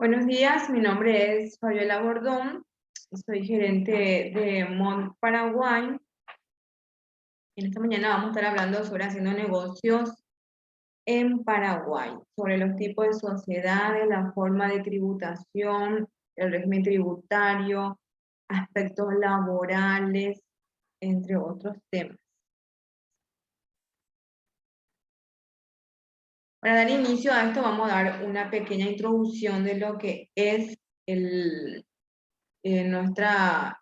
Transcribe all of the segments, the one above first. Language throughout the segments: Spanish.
Buenos días, mi nombre es Fabiola Bordón, soy gerente de Mont Paraguay. En esta mañana vamos a estar hablando sobre haciendo negocios en Paraguay, sobre los tipos de sociedades, la forma de tributación, el régimen tributario, aspectos laborales, entre otros temas. Para dar inicio a esto vamos a dar una pequeña introducción de lo que es nuestra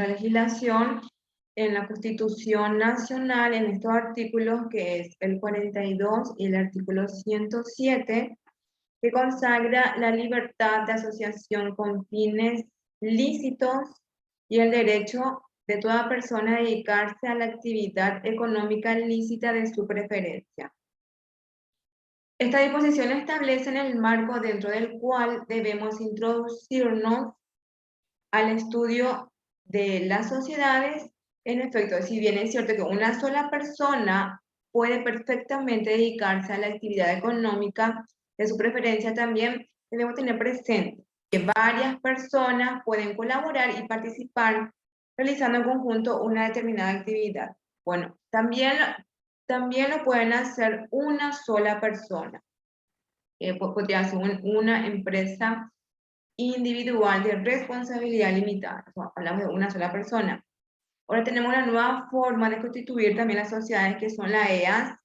legislación en la Constitución Nacional, en estos artículos, que es el 42 y el artículo 107, que consagra la libertad de asociación con fines lícitos y el derecho de toda persona a dedicarse a la actividad económica lícita de su preferencia. Esta disposición establece el marco dentro del cual debemos introducirnos al estudio de las sociedades. En efecto, si bien es cierto que una sola persona puede perfectamente dedicarse a la actividad económica de su preferencia, también debemos tener presente que varias personas pueden colaborar y participar realizando en conjunto una determinada actividad. Bueno, también lo pueden hacer una sola persona. Podría ser una empresa individual de responsabilidad limitada. O sea, hablamos de una sola persona. Ahora tenemos una nueva forma de constituir también las sociedades, que son las EAS.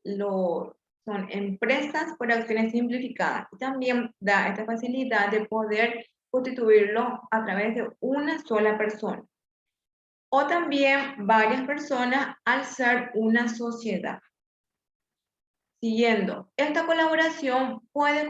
Son empresas por acciones simplificadas. Y también da esta facilidad de poder constituirlo a través de una sola persona. O también varias personas al ser una sociedad. Siguiendo, esta colaboración puede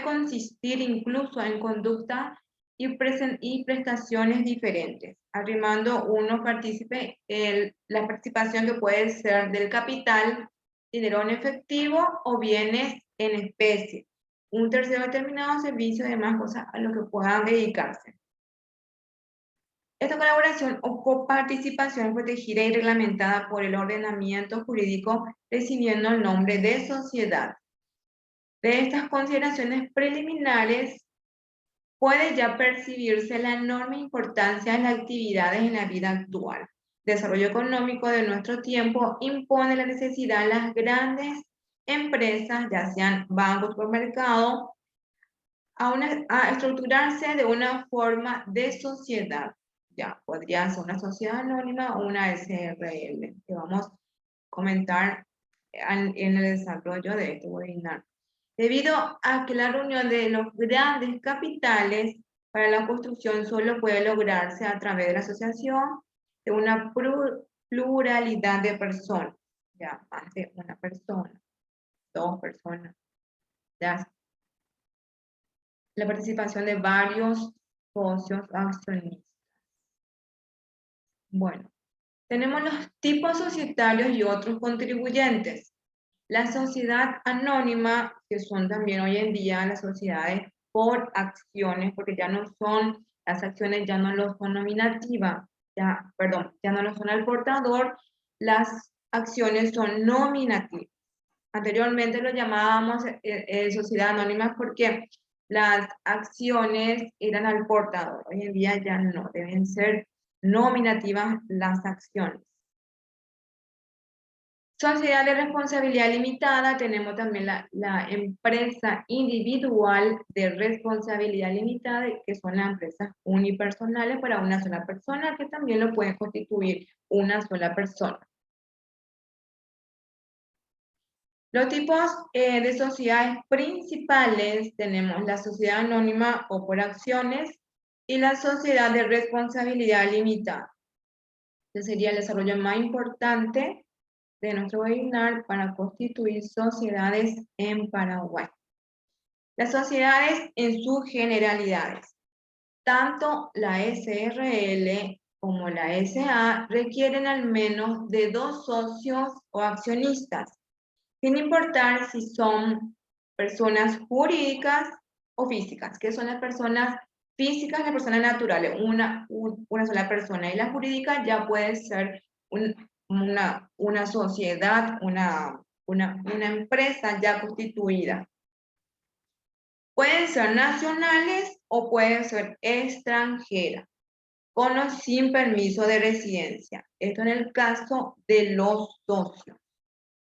consistir incluso en conducta y prestaciones diferentes, arrimando uno partícipe la participación que puede ser del capital, dinero en efectivo o bienes en especie. Un tercero determinado servicio, demás cosas a lo que puedan dedicarse. Esta colaboración o coparticipación es protegida y reglamentada por el ordenamiento jurídico, recibiendo el nombre de sociedad. De estas consideraciones preliminares, puede ya percibirse la enorme importancia de las actividades en la vida actual. El desarrollo económico de nuestro tiempo impone la necesidad de las grandes empresas, ya sean bancos, supermercados, a estructurarse de una forma de sociedad. Ya, podría ser una sociedad anónima o una SRL, que vamos a comentar en el desarrollo de este webinar. Debido a que la reunión de los grandes capitales para la construcción solo puede lograrse a través de la asociación de una pluralidad de personas, ya, más de una persona, dos personas, ya, la participación de varios socios accionistas. Bueno, tenemos los tipos societarios y otros contribuyentes. La sociedad anónima, que son también hoy en día las sociedades por acciones, porque ya no son, las acciones ya no lo son nominativas, ya no lo son al portador, las acciones son nominativas. Anteriormente lo llamábamos sociedad anónima porque las acciones eran al portador. Hoy en día ya no, deben ser nominativas las acciones. Sociedad de responsabilidad limitada, tenemos también la empresa individual de responsabilidad limitada, que son las empresas unipersonales para una sola persona, que también lo puede constituir una sola persona. Los tipos de sociedades principales tenemos la sociedad anónima o por acciones y la sociedad de responsabilidad limitada. Este sería el desarrollo más importante de nuestro webinar para constituir sociedades en Paraguay. Las sociedades en sus generalidades, tanto la SRL como la SA requieren al menos de 2 socios o accionistas, sin importar si son personas jurídicas o físicas. ¿Qué son las personas físicas? Las personas naturales, una sola persona, y la jurídica ya puede ser una sociedad, una empresa ya constituida. Pueden ser nacionales o pueden ser extranjeras, con o sin permiso de residencia. Esto en el caso de los socios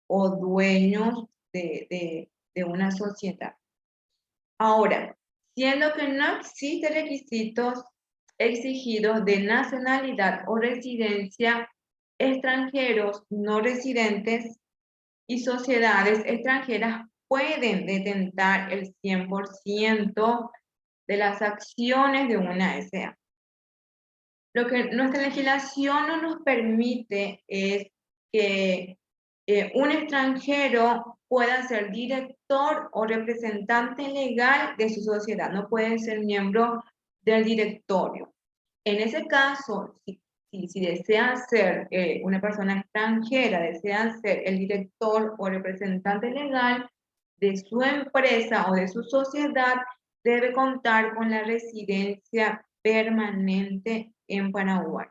o dueños de una sociedad. Ahora, siendo que no existen requisitos exigidos de nacionalidad o residencia, extranjeros no residentes y sociedades extranjeras pueden detentar el 100% de las acciones de una SA. Lo que nuestra legislación no nos permite es que un extranjero pueda ser director o representante legal de su sociedad, no puede ser miembro del directorio. En ese caso, si desean ser una persona extranjera, desean ser el director o representante legal de su empresa o de su sociedad, debe contar con la residencia permanente en Paraguay.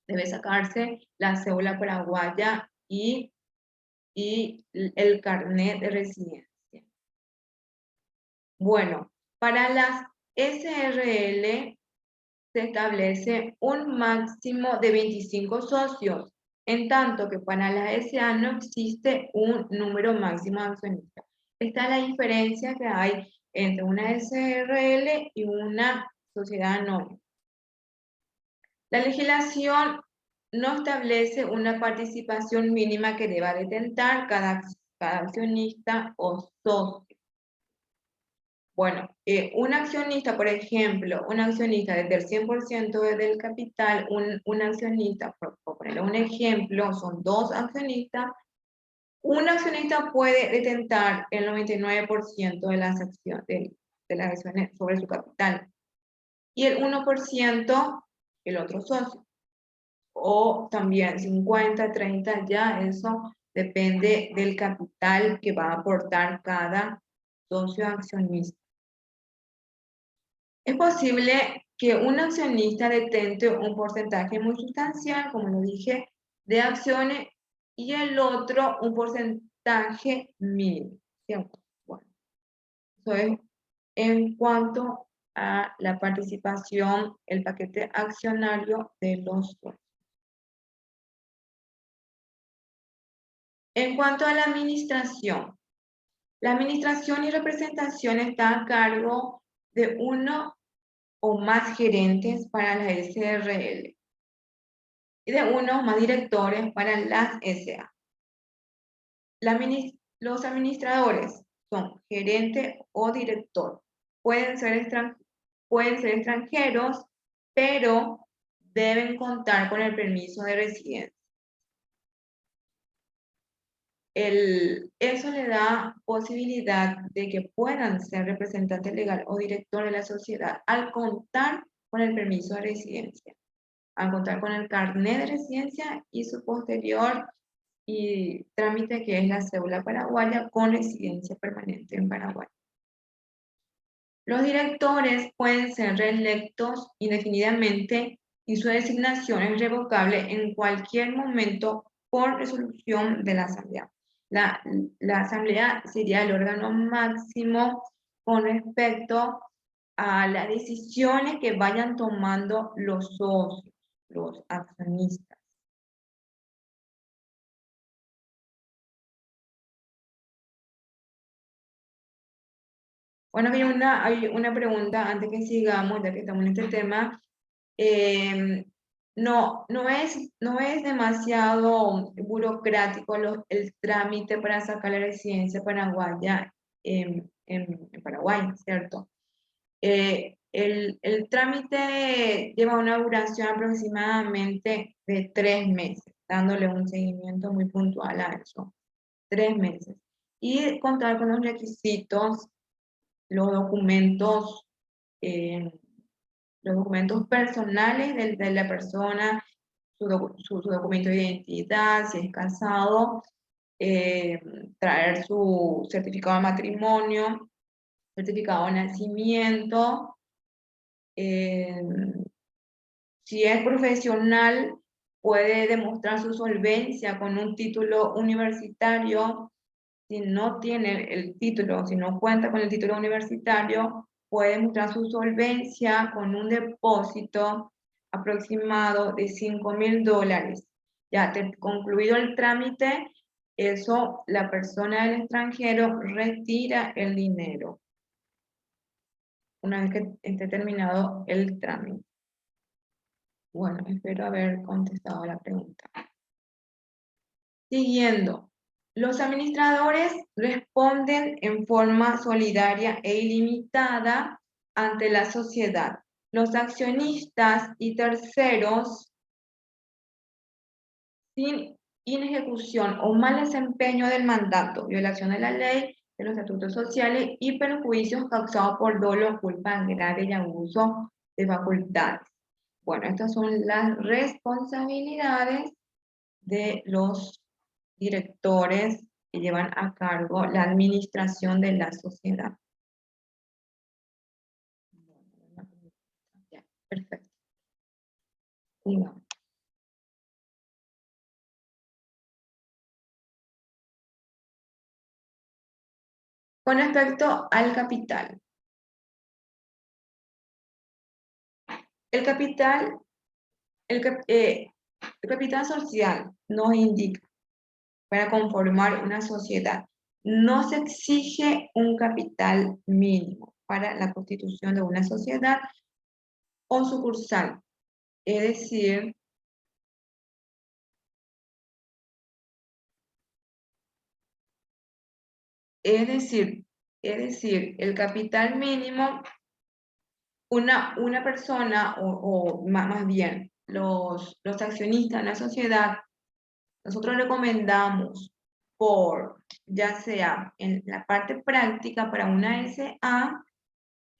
Debe sacarse la cédula paraguaya y el carnet de residencia. Bueno, para las SRL se establece un máximo de 25 socios, en tanto que para las SA no existe un número máximo de accionistas. Esta es la diferencia que hay entre una SRL y una sociedad anónima. La legislación no establece una participación mínima que deba detentar cada accionista o socio. Bueno, un accionista, por ejemplo, un accionista desde el 100% del capital, un accionista, por ponerle un ejemplo, son dos accionistas, un accionista puede detentar el 99% de las acciones, de las acciones sobre su capital y el 1% el otro socio. O también 50, 30, ya eso depende del capital que va a aportar cada socio accionista. Es posible que un accionista detente un porcentaje muy sustancial, como lo dije, de acciones y el otro un porcentaje mínimo, ¿cierto? Bueno, eso es en cuanto a la participación, el paquete accionario de los socios. En cuanto a la administración y representación está a cargo de uno o más gerentes para la SRL y de uno o más directores para las SA. Los administradores son gerente o director. Pueden ser extranjeros, pero deben contar con el permiso de residencia. Eso le da posibilidad de que puedan ser representante legal o director de la sociedad al contar con el permiso de residencia, al contar con el carnet de residencia y su posterior trámite que es la cédula paraguaya con residencia permanente en Paraguay. Los directores pueden ser reelectos indefinidamente y su designación es revocable en cualquier momento por resolución de la Asamblea. La Asamblea sería el órgano máximo con respecto a las decisiones que vayan tomando los socios, los accionistas. Bueno, hay una pregunta antes que sigamos, ya que estamos en este tema. No es demasiado burocrático el trámite para sacar la residencia paraguaya en Paraguay, ¿cierto? El trámite lleva una duración aproximadamente de 3 meses, dándole un seguimiento muy puntual a eso. 3 meses. Y contar con los requisitos, los documentos, personales de la persona, su documento de identidad, si es casado, traer su certificado de matrimonio, certificado de nacimiento, si es profesional, puede demostrar su solvencia con un título universitario si no tiene el título, si no cuenta con el título universitario, puede mostrar su solvencia con un depósito aproximado de $5.000. Ya concluido el trámite, eso, la persona del extranjero retira el dinero una vez que esté terminado el trámite. Bueno, espero haber contestado la pregunta. Siguiendo, los administradores responden en forma solidaria e ilimitada ante la sociedad. Los accionistas y terceros, sin inejecución o mal desempeño del mandato, violación de la ley, de los estatutos sociales y perjuicios causados por dolo, culpa grave y abuso de facultades. Bueno, estas son las responsabilidades de los directores que llevan a cargo la administración de la sociedad. Perfecto. Sigamos. Con respecto al capital. El capital, el capital social nos indica para conformar una sociedad. No se exige un capital mínimo para la constitución de una sociedad o sucursal. Es decir, el capital mínimo, una persona o más bien los accionistas en la sociedad, nosotros recomendamos ya sea en la parte práctica para una SA,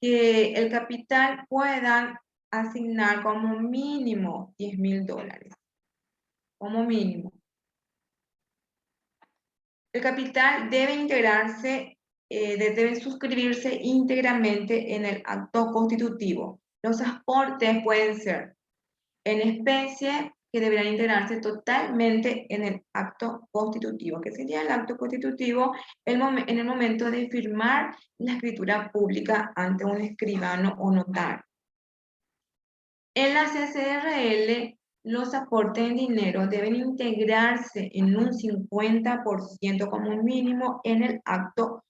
que el capital puedan asignar como mínimo $10.000, como mínimo. El capital debe integrarse, debe suscribirse íntegramente en el acto constitutivo. Los aportes pueden ser en especie, que deberán integrarse totalmente en el acto constitutivo. ¿Qué sería el acto constitutivo? En el momento de firmar la escritura pública ante un escribano o notario. En la CCRL, los aportes en dinero deben integrarse en un 50% como mínimo en el acto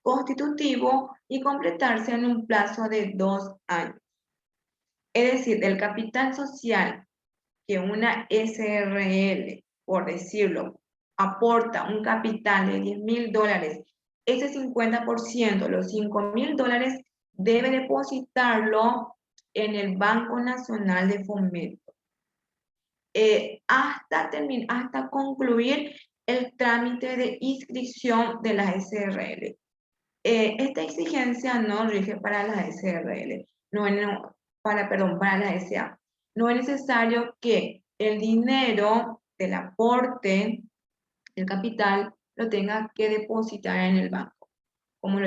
constitutivo y completarse en un plazo de 2 años. Es decir, el capital social que una SRL, por decirlo, aporta un capital de $10.000, ese 50%, los $5.000, debe depositarlo en el Banco Nacional de Fomento hasta concluir el trámite de inscripción de la SRL. Esta exigencia no rige para la SRL, para la SA. No es necesario que el dinero del aporte, el capital, lo tenga que depositar en el banco. Como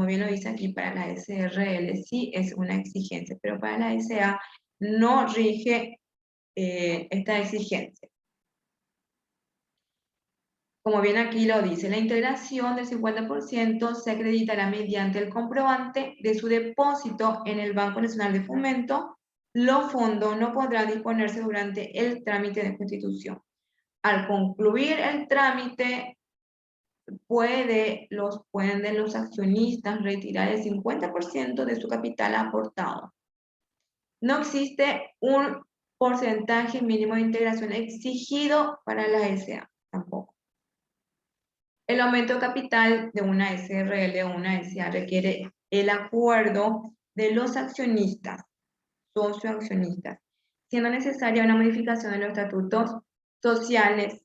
bien lo dice aquí, para la SRL sí es una exigencia, pero para la SA no rige esta exigencia. Como bien aquí lo dice, la integración del 50% se acreditará mediante el comprobante de su depósito en el Banco Nacional de Fomento. Los fondos no podrán disponerse durante el trámite de constitución. Al concluir el trámite, pueden los accionistas retirar el 50% de su capital aportado. No existe un porcentaje mínimo de integración exigido para la SA, tampoco. El aumento de capital de una SRL o una SA requiere el acuerdo de los accionistas, socioaccionistas, siendo necesaria una modificación de los estatutos sociales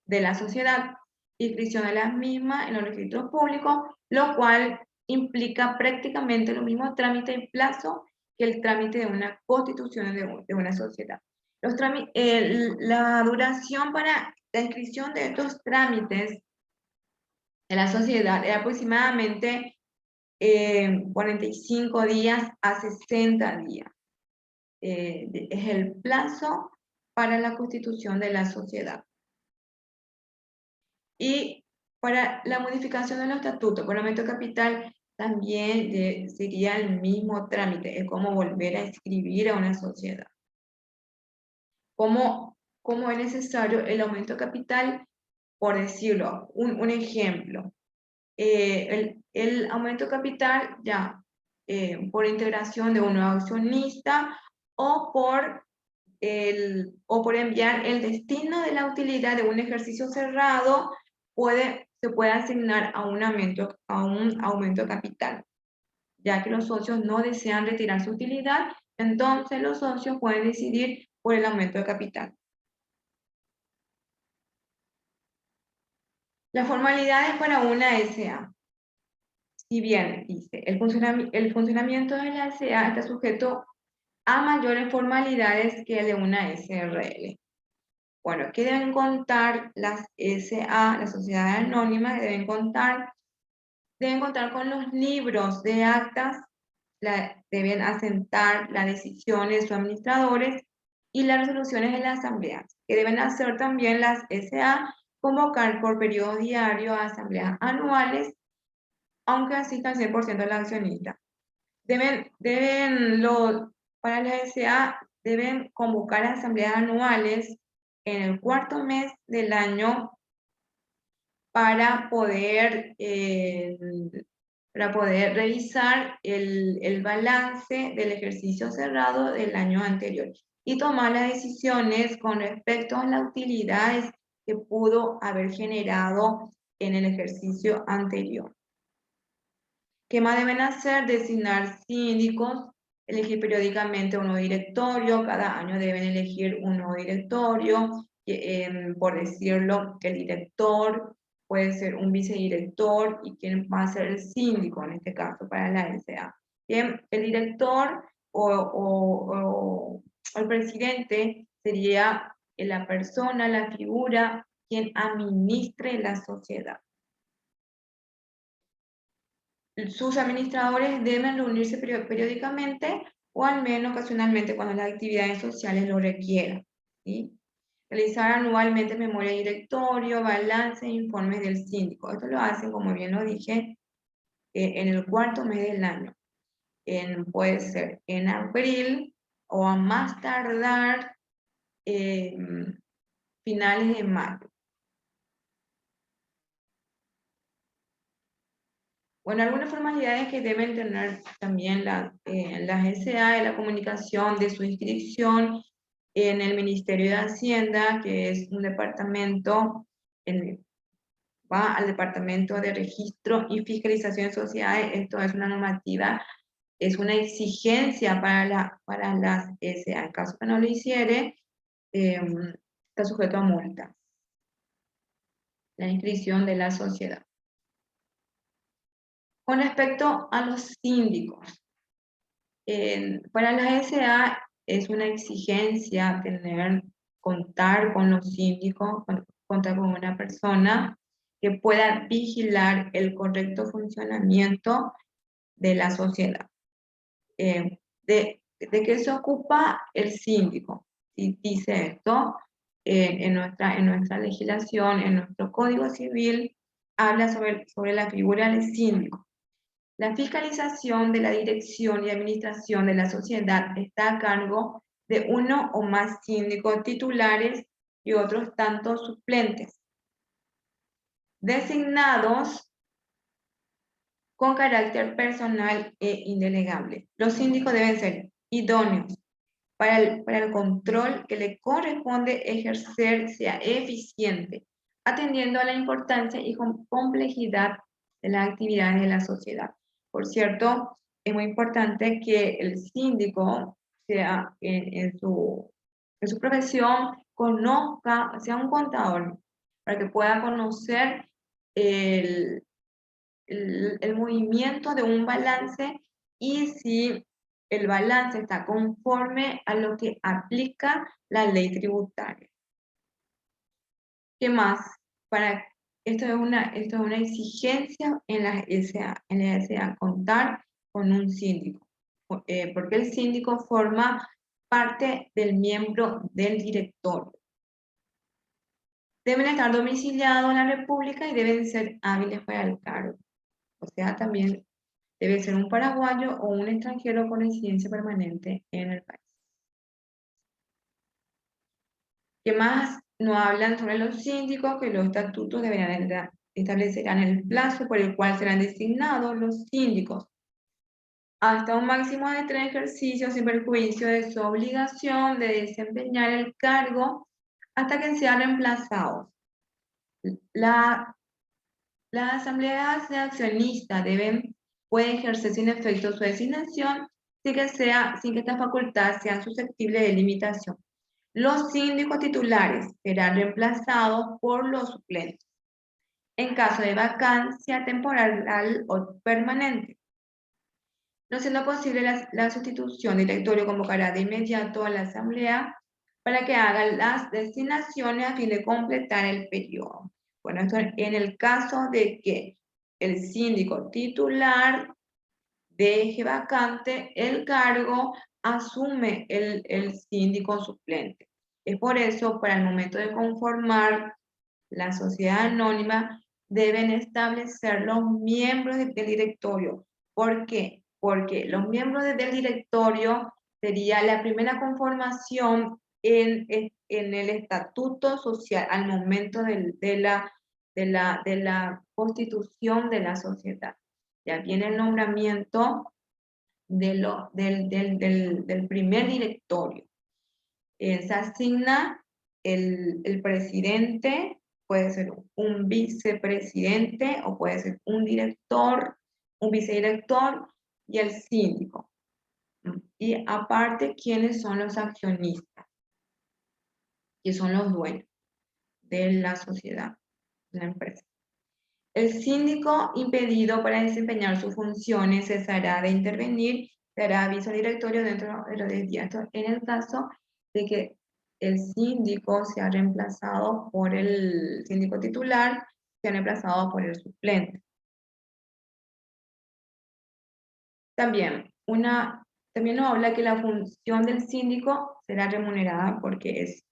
de la sociedad, inscripción de las mismas en los registros públicos, lo cual implica prácticamente lo mismo trámite y plazo que el trámite de una constitución de una sociedad. La duración para la inscripción de estos trámites de la sociedad es aproximadamente 45 días a 60 días. Es el plazo para la constitución de la sociedad. Y Para la modificación de los estatutos por aumento de capital, también sería el mismo trámite, es como volver a inscribir a una sociedad. ¿Cómo es necesario el aumento de capital? Por decirlo, un ejemplo. El aumento de capital ya por integración de un nuevo accionista o por enviar el destino de la utilidad de un ejercicio cerrado, se puede asignar a un aumento de capital. Ya que los socios no desean retirar su utilidad, entonces los socios pueden decidir por el aumento de capital. Las formalidades para una SA. Si bien, dice, el funcionamiento de la SA está sujeto a mayores formalidades que el de una SRL. Bueno, ¿qué deben contar las SA, las sociedades anónimas? Deben contar con los libros de actas, deben asentar las decisiones de sus administradores y las resoluciones de las asambleas. Que deben hacer también las SA, convocar por periodo diario a asambleas anuales, aunque asista al 100% de la accionista. Para la SA, deben convocar asambleas anuales en el cuarto mes del año para poder revisar el balance del ejercicio cerrado del año anterior y tomar las decisiones con respecto a las utilidades que pudo haber generado en el ejercicio anterior. ¿Qué más deben hacer? Designar síndicos, elegir periódicamente un nuevo directorio, cada año deben elegir un nuevo directorio, por decirlo, que el director puede ser un vicedirector y quién va a ser el síndico en este caso para la SA. Bien, el director o el presidente sería la persona, la figura, quien administre la sociedad. Sus administradores deben reunirse periódicamente o al menos ocasionalmente cuando las actividades sociales lo requieran, ¿sí? Realizar anualmente memoria de directorio, balance e informes del síndico. Esto lo hacen, como bien lo dije, en el cuarto mes del año. Puede ser en abril o a más tardar finales de mayo. Bueno, algunas formalidades que deben tener también las SA es la comunicación de su inscripción en el Ministerio de Hacienda, que es un departamento, va al Departamento de Registro y Fiscalización de Sociedades. Esto es una normativa, es una exigencia para las SA. En caso que no lo hiciere, está sujeto a multa. La inscripción de la sociedad. Con respecto a los síndicos, para la SA es una exigencia contar con los síndicos, contar con una persona que pueda vigilar el correcto funcionamiento de la sociedad. ¿De qué se ocupa el síndico? Si dice esto, en nuestra legislación, en nuestro Código Civil, habla sobre la figura del síndico. La fiscalización de la dirección y administración de la sociedad está a cargo de uno o más síndicos titulares y otros tantos suplentes, designados con carácter personal e indelegable. Los síndicos deben ser idóneos para el control que le corresponde ejercer sea eficiente, atendiendo a la importancia y complejidad de las actividades de la sociedad. Por cierto, es muy importante que el síndico sea en su profesión conozca, sea un contador, para que pueda conocer el movimiento de un balance y si el balance está conforme a lo que aplica la ley tributaria. ¿Qué más? Esto es una exigencia en la SA, contar con un síndico, porque el síndico forma parte del miembro del directorio. Deben estar domiciliados en la República y deben ser hábiles para el cargo. O sea, también debe ser un paraguayo o un extranjero con residencia permanente en el país. ¿Qué más nos hablan sobre los síndicos? Que los estatutos deberán establecerán el plazo por el cual serán designados los síndicos, hasta un máximo de 3 ejercicios sin perjuicio de su obligación de desempeñar el cargo hasta que sean reemplazados. Las asambleas de accionistas puede ejercer sin efecto su designación sin que esta facultad sea susceptible de limitación. Los síndicos titulares serán reemplazados por los suplentes en caso de vacancia temporal o permanente. No siendo posible la sustitución, el directorio convocará de inmediato a la asamblea para que haga las designaciones a fin de completar el periodo. Bueno, esto en el caso de que el síndico titular deje vacante el cargo, asume el síndico suplente. Es por eso, para el momento de conformar la sociedad anónima, deben establecer los miembros del directorio. ¿Por qué? Porque los miembros del directorio sería la primera conformación en el estatuto social al momento de la constitución de la sociedad. Ya viene el nombramiento del primer directorio. Se asigna el presidente, puede ser un vicepresidente o puede ser un director, un vicedirector y el síndico. Y aparte, ¿quiénes son los accionistas? Que son los dueños de la sociedad, de la empresa. El síndico impedido para desempeñar sus funciones cesará de intervenir, dará aviso al directorio dentro de los 10 días. Esto en el caso de que el síndico sea reemplazado por el síndico titular, sea reemplazado por el suplente. También nos habla que la función del síndico será remunerada porque es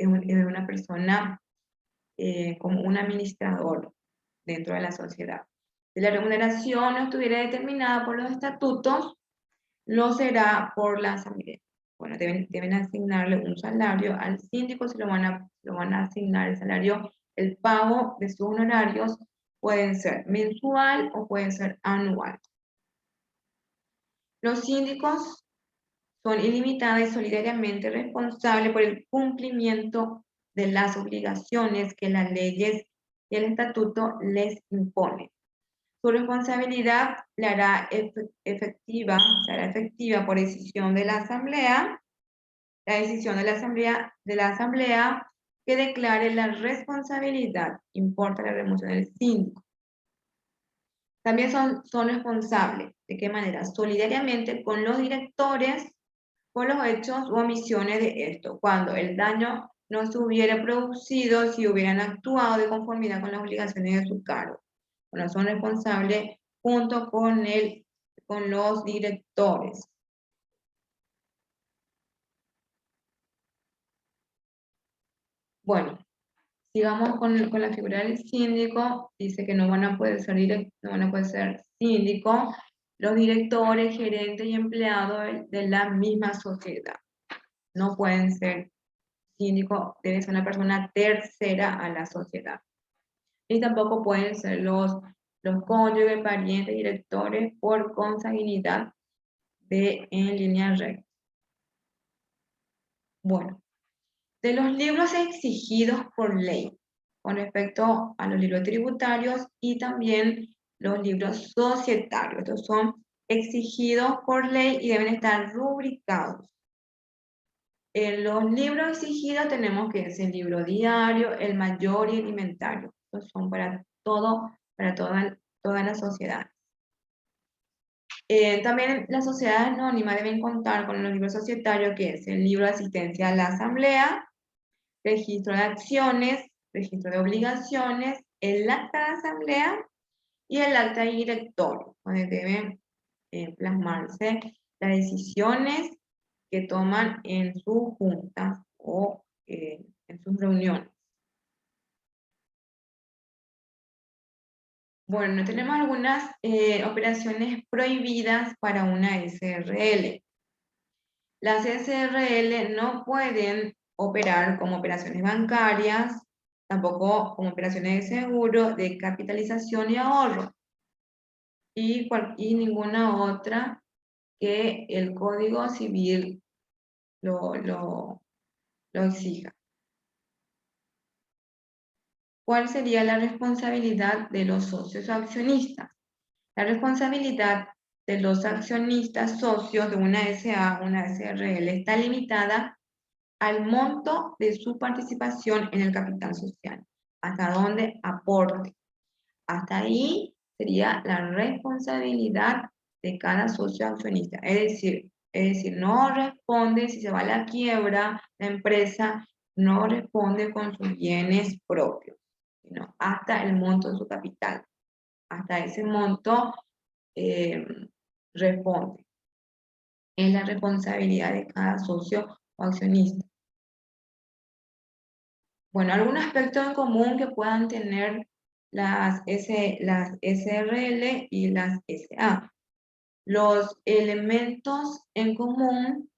una persona como un administrador dentro de la sociedad. Si la remuneración no estuviera determinada por los estatutos, lo será por la asamblea. Bueno, deben asignarle un salario al síndico, si lo van a asignar el salario, el pago de sus honorarios pueden ser mensual o pueden ser anual. Los síndicos son ilimitados y solidariamente responsables por el cumplimiento de las obligaciones que las leyes y el estatuto les imponen. Su responsabilidad la hará efectiva por decisión de la asamblea, que declare la responsabilidad, importa la remoción del síndico. También son responsables, ¿de qué manera? Solidariamente con los directores por los hechos o omisiones de esto, cuando el daño no se hubiera producido si hubieran actuado de conformidad con las obligaciones de su cargo. Bueno, son responsables junto con los directores. Bueno, sigamos con la figura del síndico. Dice que no van a poder ser síndicos los directores, gerentes y empleados de la misma sociedad. No pueden ser síndico, debe ser una persona tercera a la sociedad. Y tampoco pueden ser los cónyuges, parientes, directores por consanguinidad en línea recta. Bueno, de los libros exigidos por ley con respecto a los libros tributarios y también los libros societarios. Estos son exigidos por ley y deben estar rubricados. En los libros exigidos tenemos que es el libro diario, el mayor y el inventario. Estos son para toda la sociedad. También las sociedades anónimas deben contar con los libros societarios, que es el libro de asistencia a la asamblea, registro de acciones, registro de obligaciones, el acta de asamblea y el acta de directorio, donde deben plasmarse las decisiones que toman en sus juntas o en sus reuniones. Bueno, tenemos algunas operaciones prohibidas para una SRL. Las SRL no pueden operar como operaciones bancarias, tampoco como operaciones de seguro, de capitalización y ahorro, y ninguna otra que el Código Civil lo exija. ¿Cuál sería la responsabilidad de los socios accionistas? La responsabilidad de los accionistas socios de una SA, una SRL, está limitada al monto de su participación en el capital social, hasta donde aporte. Hasta ahí sería la responsabilidad de cada socio accionista. Es decir, no responde si se va a la quiebra, la empresa no responde con sus bienes propios, sino hasta el monto de su capital. Hasta ese monto responde. Es la responsabilidad de cada socio o accionista. Bueno, algún aspecto en común que puedan tener las SRL y las SA. Los elementos en común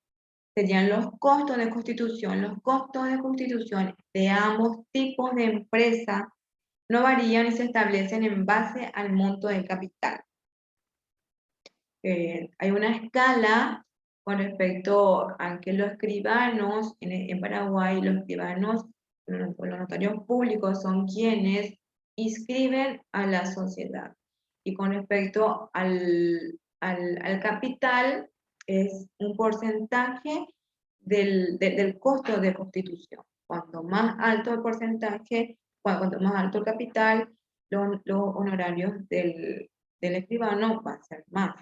serían los costos de constitución. Los costos de constitución de ambos tipos de empresa no varían y se establecen en base al monto del capital. Hay una escala con respecto a que los escribanos en Paraguay, los escribanos, los notarios públicos son quienes inscriben a la sociedad. Y con respecto al capital, es un porcentaje del costo de constitución. Cuanto más alto el porcentaje, cuanto más alto el capital, los honorarios del escribano va a ser más.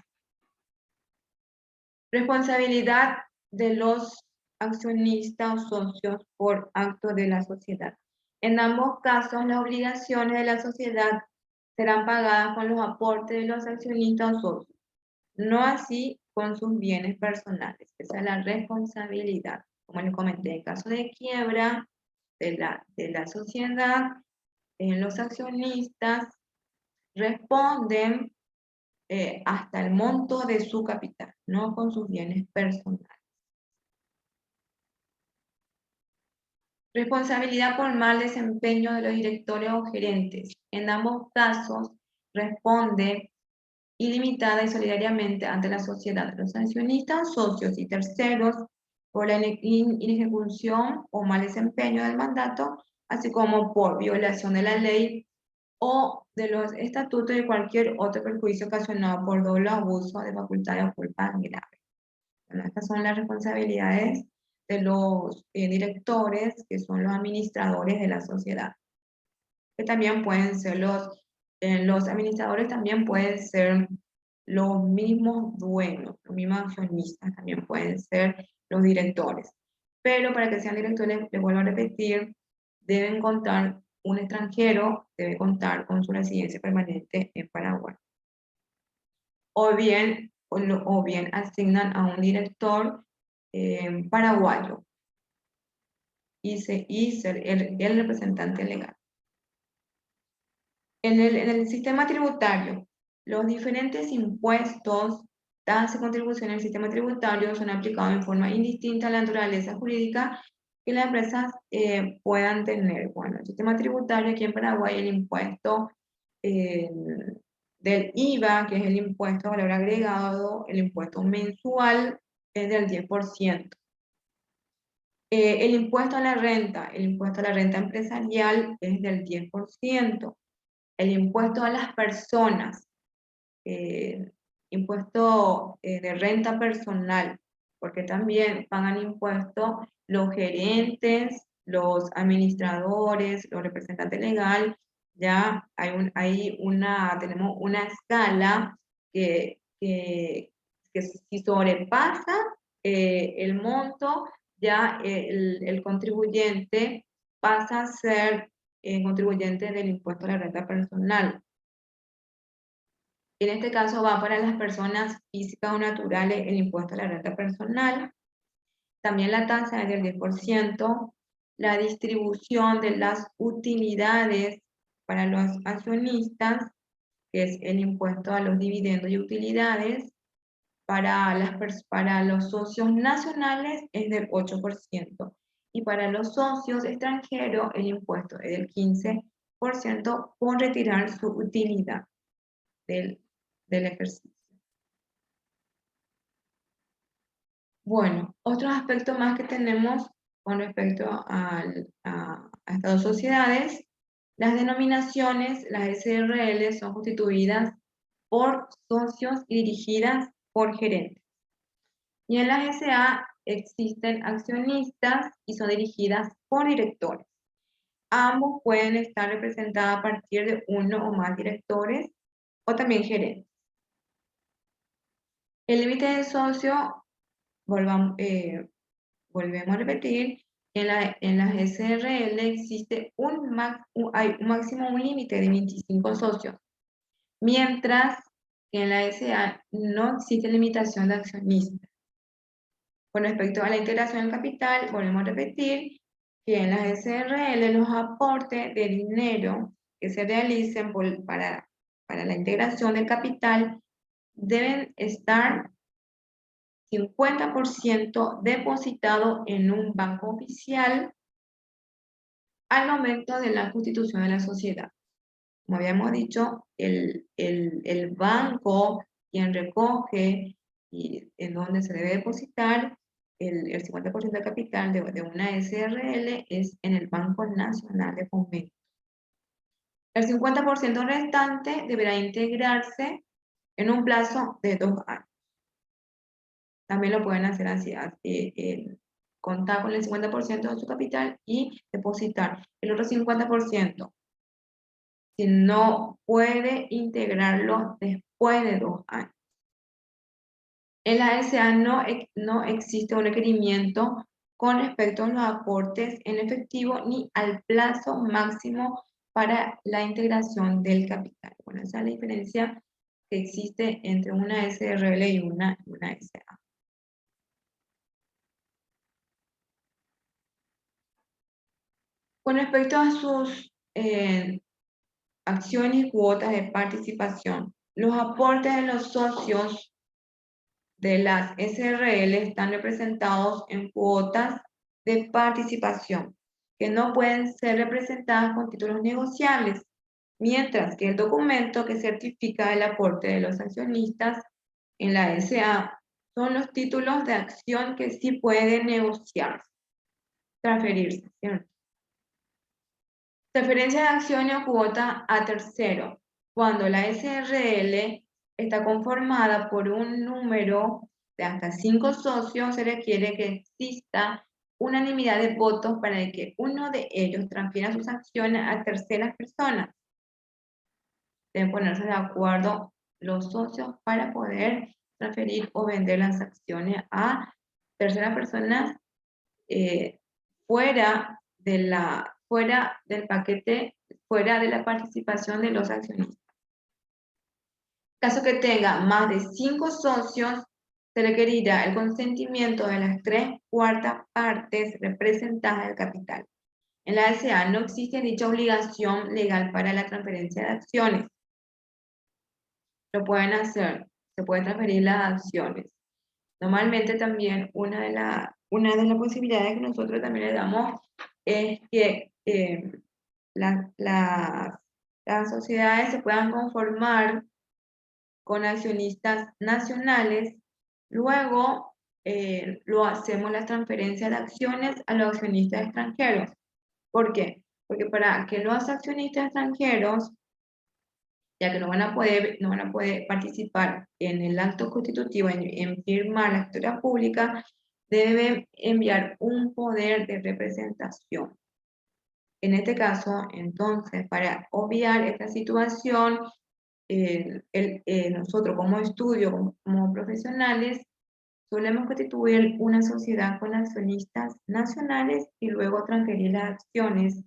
Responsabilidad de los accionistas o socios por acto de la sociedad. En ambos casos, las obligaciones de la sociedad serán pagadas con los aportes de los accionistas o socios, no así con sus bienes personales. Esa es la responsabilidad. Como les comenté, en caso de quiebra de la sociedad, los accionistas responden hasta el monto de su capital, no con sus bienes personales. Responsabilidad por mal desempeño de los directores o gerentes. En ambos casos responde ilimitada y solidariamente ante la sociedad, los accionistas, socios y terceros por la inejecución o mal desempeño del mandato, así como por violación de la ley o de los estatutos y cualquier otro perjuicio ocasionado por doble abuso de facultades o culpa grave. Bueno, estas son las responsabilidades de los directores, que son los administradores de la sociedad. Que también pueden ser los administradores, también pueden ser los mismos dueños, los mismos accionistas, también pueden ser los directores. Pero para que sean directores, les vuelvo a repetir, deben contar, un extranjero debe contar con su residencia permanente en Paraguay. O bien asignan a un director paraguayo y ser el representante legal. En el sistema tributario, los diferentes impuestos, tasas y contribuciones del sistema tributario son aplicados en forma indistinta a la naturaleza jurídica que las empresas puedan tener. Bueno, el sistema tributario aquí en Paraguay, el impuesto del IVA, que es el impuesto a valor agregado, el impuesto mensual es del 10%. El impuesto a la renta empresarial es del 10%. El impuesto a las personas, impuesto de renta personal, porque también pagan impuestos los gerentes, los administradores, los representantes legales. Ya tenemos una escala que si sobrepasa el monto, ya el contribuyente pasa a ser contribuyente del impuesto a la renta personal. En este caso va para las personas físicas o naturales el impuesto a la renta personal. También la tasa es del 10%. la distribución de las utilidades para los accionistas, que es el impuesto a los dividendos y utilidades, para los socios nacionales es del 8%, y para los socios extranjeros el impuesto es del 15% por retirar su utilidad del ejercicio. Bueno, otros aspectos más que tenemos con respecto a estas dos sociedades, las denominaciones, las SRL, son constituidas por socios y dirigidas por gerentes. Y en las SA existen accionistas y son dirigidas por directores. Ambos pueden estar representados a partir de uno o más directores o también gerentes. El límite de socio, volvemos a repetir, en las SRL existe hay un máximo, un límite de 25 socios, mientras que en la SA no existe limitación de accionistas. Con respecto a la integración del capital, volvemos a repetir que en las SRL los aportes de dinero que se realicen para la integración del capital deben estar 50% depositado en un banco oficial al momento de la constitución de la sociedad. Como habíamos dicho, el banco quien recoge y en donde se debe depositar el 50% del capital de una SRL es en el Banco Nacional de Fomento. El 50% restante deberá integrarse en un plazo de 2 años. También lo pueden hacer así, contar con el 50% de su capital y depositar el otro 50%. Si no puede integrarlo después de 2 años. En la SA no existe un requerimiento con respecto a los aportes en efectivo ni al plazo máximo para la integración del capital. Bueno, esa es la diferencia que existe entre una SRL y una SA. Con respecto a sus acciones y cuotas de participación, los aportes de los socios de las SRL están representados en cuotas de participación, que no pueden ser representadas con títulos negociables, mientras que el documento que certifica el aporte de los accionistas en la SA son los títulos de acción que sí pueden negociarse, transferirse, ¿cierto? Transferencia de acciones o cuota a tercero. Cuando la SRL está conformada por un número de hasta 5 socios, se requiere que exista unanimidad de votos para que uno de ellos transfiera sus acciones a terceras personas. Deben ponerse de acuerdo los socios para poder transferir o vender las acciones a terceras personas fuera del paquete, fuera de la participación de los accionistas. En caso que tenga más de 5 socios, se requerirá el consentimiento de las 3/4 partes representadas del capital. En la SA no existe dicha obligación legal para la transferencia de acciones. Lo pueden hacer, se pueden transferir las acciones. Normalmente también una de las posibilidades que nosotros también le damos es que las sociedades se puedan conformar con accionistas nacionales. Luego lo hacemos la transferencia de acciones a los accionistas extranjeros. ¿Por qué? Porque para que los accionistas extranjeros, ya que no van a poder participar en el acto constitutivo, en firmar la escritura pública, deben enviar un poder de representación. En este caso, entonces, para obviar esta situación, nosotros como estudio, como profesionales, solemos constituir una sociedad con accionistas nacionales y luego transferir las acciones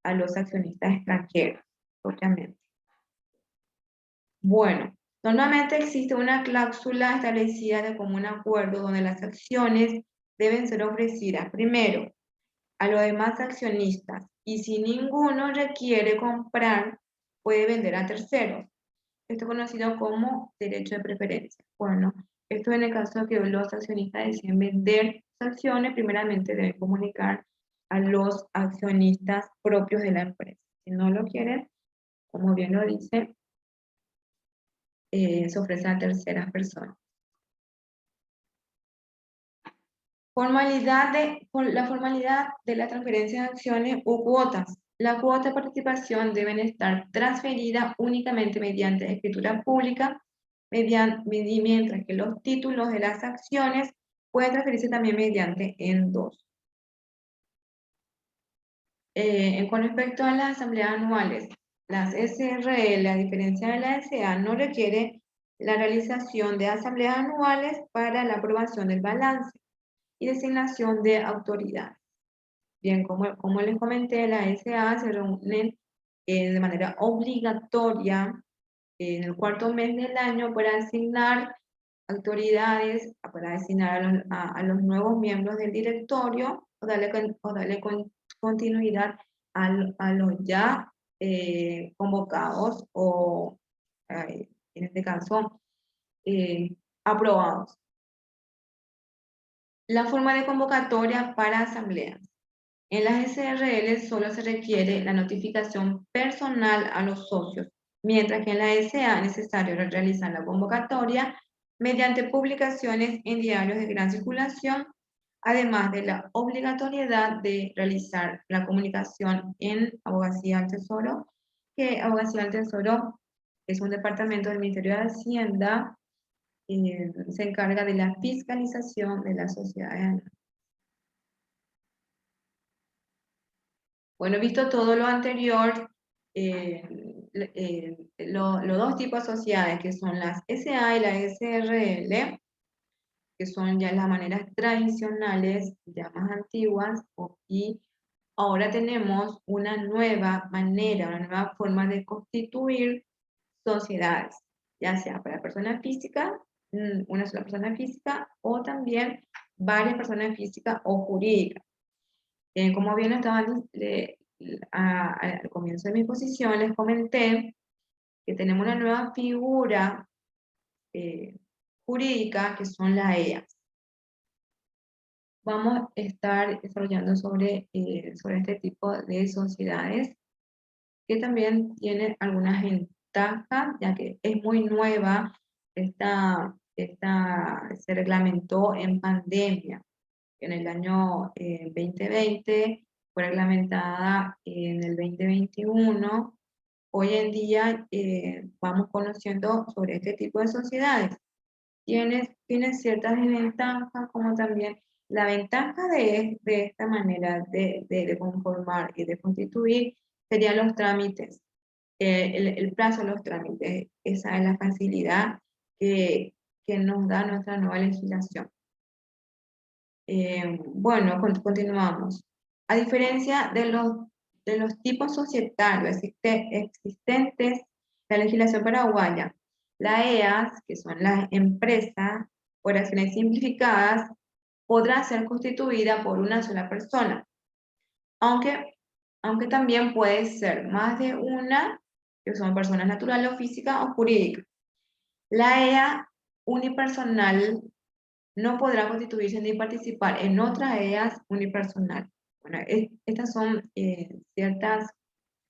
a los accionistas extranjeros, propiamente. Bueno, normalmente existe una cláusula establecida de común acuerdo donde las acciones deben ser ofrecidas primero a los demás accionistas y si ninguno requiere comprar, puede vender a terceros. Esto es conocido como derecho de preferencia. Bueno, esto en el caso de que los accionistas deciden vender sus acciones, primeramente deben comunicar a los accionistas propios de la empresa. Si no lo quieren, como bien lo dice, se ofrece a terceras personas. La formalidad de la transferencia de acciones u cuotas. La cuota de participación deben estar transferidas únicamente mediante escritura pública, mientras que los títulos de las acciones pueden transferirse también mediante endoso. Con respecto a las asambleas anuales, las SRL, a diferencia de la SA, no requiere la realización de asambleas anuales para la aprobación del balance y designación de autoridades. Bien, como les comenté, la SA se reúnen de manera obligatoria en el cuarto mes del año para asignar autoridades, para designar a los nuevos miembros del directorio o darle continuidad a los ya convocados o, en este caso, aprobados. La forma de convocatoria para asambleas. En las SRL solo se requiere la notificación personal a los socios, mientras que en la SA es necesario realizar la convocatoria mediante publicaciones en diarios de gran circulación, además de la obligatoriedad de realizar la comunicación en Abogacía al Tesoro, que Abogacía al Tesoro es un departamento del Ministerio de Hacienda, se encarga de la fiscalización de las sociedades. Bueno, visto todo lo anterior, los dos tipos de sociedades, que son las SA y las SRL, que son ya las maneras tradicionales, ya más antiguas, y ahora tenemos una nueva manera, una nueva forma de constituir sociedades, ya sea para personas físicas, una sola persona física, o también varias personas físicas o jurídicas. Como bien estaba al comienzo de mi exposición, les comenté que tenemos una nueva figura jurídica que son las EAS. Vamos a estar desarrollando sobre este tipo de sociedades que también tienen algunas ventajas, ya que es muy nueva, se reglamentó en pandemia. En el año 2020, fue reglamentada en el 2021. Hoy en día vamos conociendo sobre este tipo de sociedades. Tiene ciertas desventajas, como también la ventaja de esta manera de conformar y de constituir serían los trámites, el plazo de los trámites. Esa es la facilidad que nos da nuestra nueva legislación. Bueno, continuamos. A diferencia de los tipos societarios existentes, la legislación paraguaya, la EAS, que son las empresas por acciones simplificadas, podrá ser constituida por una sola persona, aunque también puede ser más de una, que son personas naturales o físicas o jurídicas. La EA unipersonal no podrá constituirse ni participar en otra EAS unipersonal. Bueno, estas son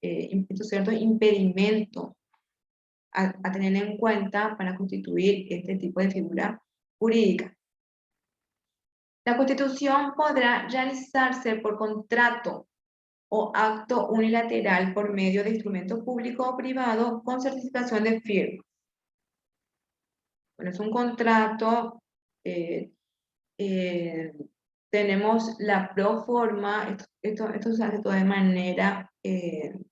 ciertos impedimentos a tener en cuenta para constituir este tipo de figura jurídica. La constitución podrá realizarse por contrato o acto unilateral por medio de instrumento público o privado con certificación de firma. Bueno, es un contrato, tenemos la proforma, esto se hace todo de manera,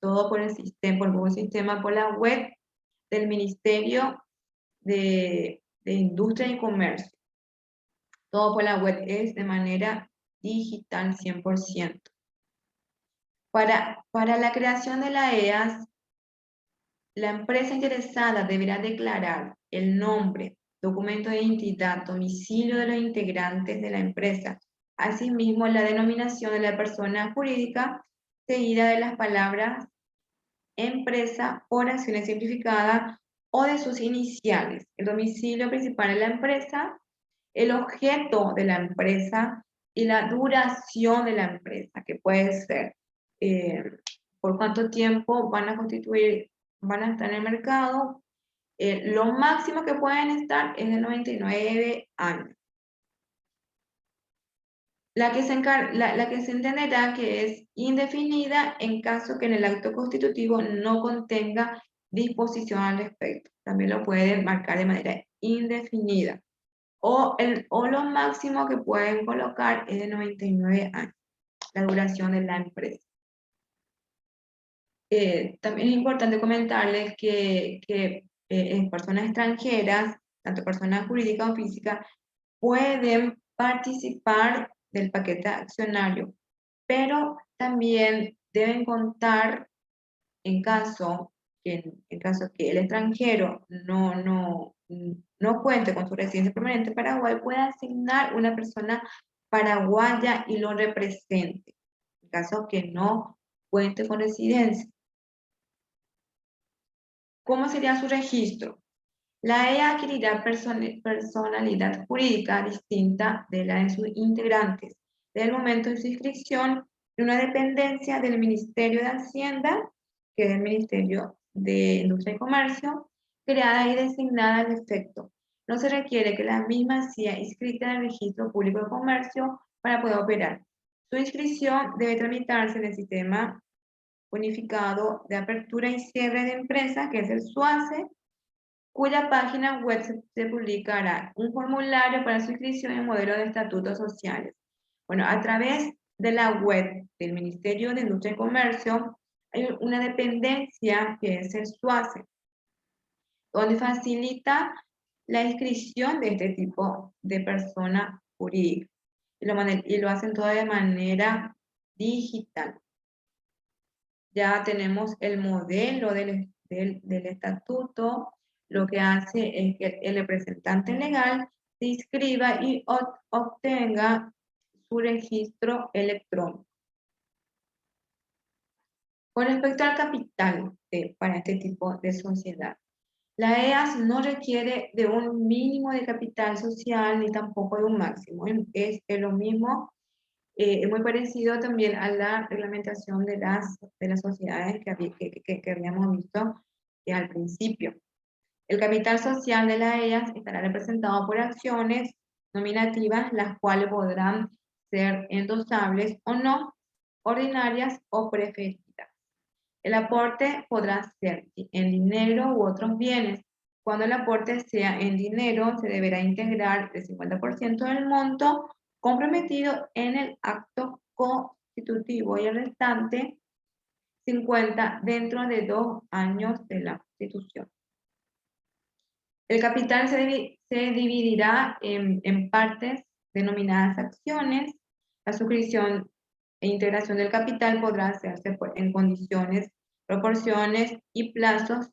todo por el sistema, por un sistema, por la web del Ministerio de Industria y Comercio. Todo por la web, es de manera digital 100%. Para la creación de la EAS, la empresa interesada deberá declarar el nombre, documento de identidad, domicilio de los integrantes de la empresa, Asimismo, la denominación de la persona jurídica seguida de las palabras empresa, oraciones simplificadas o de sus iniciales, el domicilio principal de la empresa, el objeto de la empresa y la duración de la empresa, que puede ser por cuánto tiempo van a constituir, van a estar en el mercado. Lo máximo que pueden estar es de 99 años. La que se entenderá que es indefinida en caso que en el acto constitutivo no contenga disposición al respecto. También lo pueden marcar de manera indefinida. O lo máximo que pueden colocar es de 99 años, la duración de la empresa. También es importante comentarles que en personas extranjeras, tanto personas jurídicas o físicas, pueden participar del paquete accionario, pero también deben contar en caso que el extranjero no cuente con su residencia permanente en Paraguay, puede asignar una persona paraguaya y lo represente, en caso que no cuente con residencia. ¿Cómo sería su registro? La EA adquirirá personalidad jurídica distinta de la de sus integrantes desde el momento de su inscripción en una dependencia del Ministerio de Hacienda, que es el Ministerio de Industria y Comercio, creada y designada al efecto. No se requiere que la misma sea inscrita en el Registro Público de Comercio para poder operar. Su inscripción debe tramitarse en el Sistema Unificado de Apertura y Cierre de Empresas, que es el SUACE, cuya página web se publicará un formulario para su inscripción en modelo de estatutos sociales. Bueno, a través de la web del Ministerio de Industria y Comercio hay una dependencia que es el SUACE, donde facilita la inscripción de este tipo de persona jurídica. Y lo hacen todo de manera digital. Ya tenemos el modelo del estatuto. Lo que hace es que el representante legal se inscriba y obtenga su registro electrónico. Con respecto al capital para este tipo de sociedad, la EAS no requiere de un mínimo de capital social ni tampoco de un máximo. Es lo mismo, es muy parecido también a la reglamentación de las sociedades que habíamos visto al principio. El capital social de la EAS estará representado por acciones nominativas, las cuales podrán ser endosables o no, ordinarias o preferidas. El aporte podrá ser en dinero u otros bienes. Cuando el aporte sea en dinero, se deberá integrar el 50% del monto comprometido en el acto constitutivo y el restante 50% dentro de 2 años de la Constitución. El capital se dividirá en partes denominadas acciones. La suscripción e integración del capital podrá hacerse en condiciones, proporciones y plazos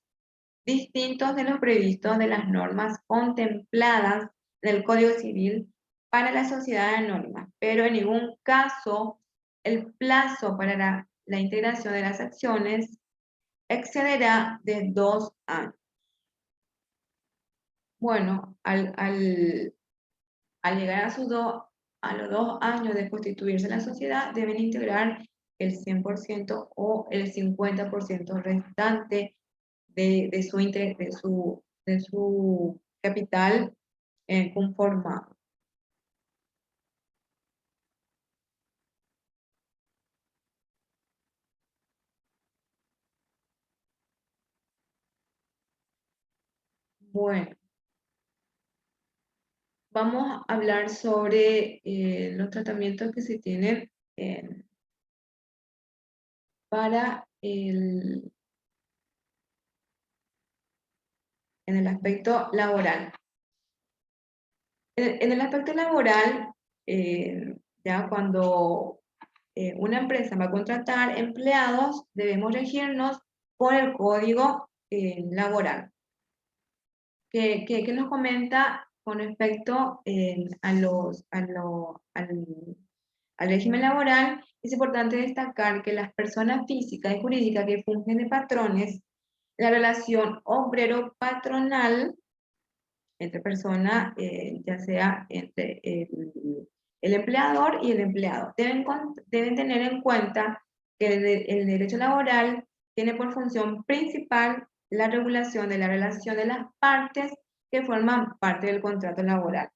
distintos de los previstos de las normas contempladas del Código Civil para la sociedad anónima, pero en ningún caso el plazo para la integración de las acciones excederá de 2 años. Bueno, al llegar a los 2 años de constituirse la sociedad, deben integrar el 100% o el 50% restante de su capital conformado. Bueno, vamos a hablar sobre los tratamientos que se tienen para en el aspecto laboral. En el aspecto laboral, ya cuando una empresa va a contratar empleados, debemos regirnos por el código laboral. ¿Qué nos comenta con respecto al al régimen laboral, es importante destacar que las personas físicas y jurídicas que fungen de patrones, la relación obrero-patronal entre personas, ya sea entre el empleador y el empleado, deben tener en cuenta que el derecho laboral tiene por función principal la regulación de la relación de las partes que forman parte del contrato laboral.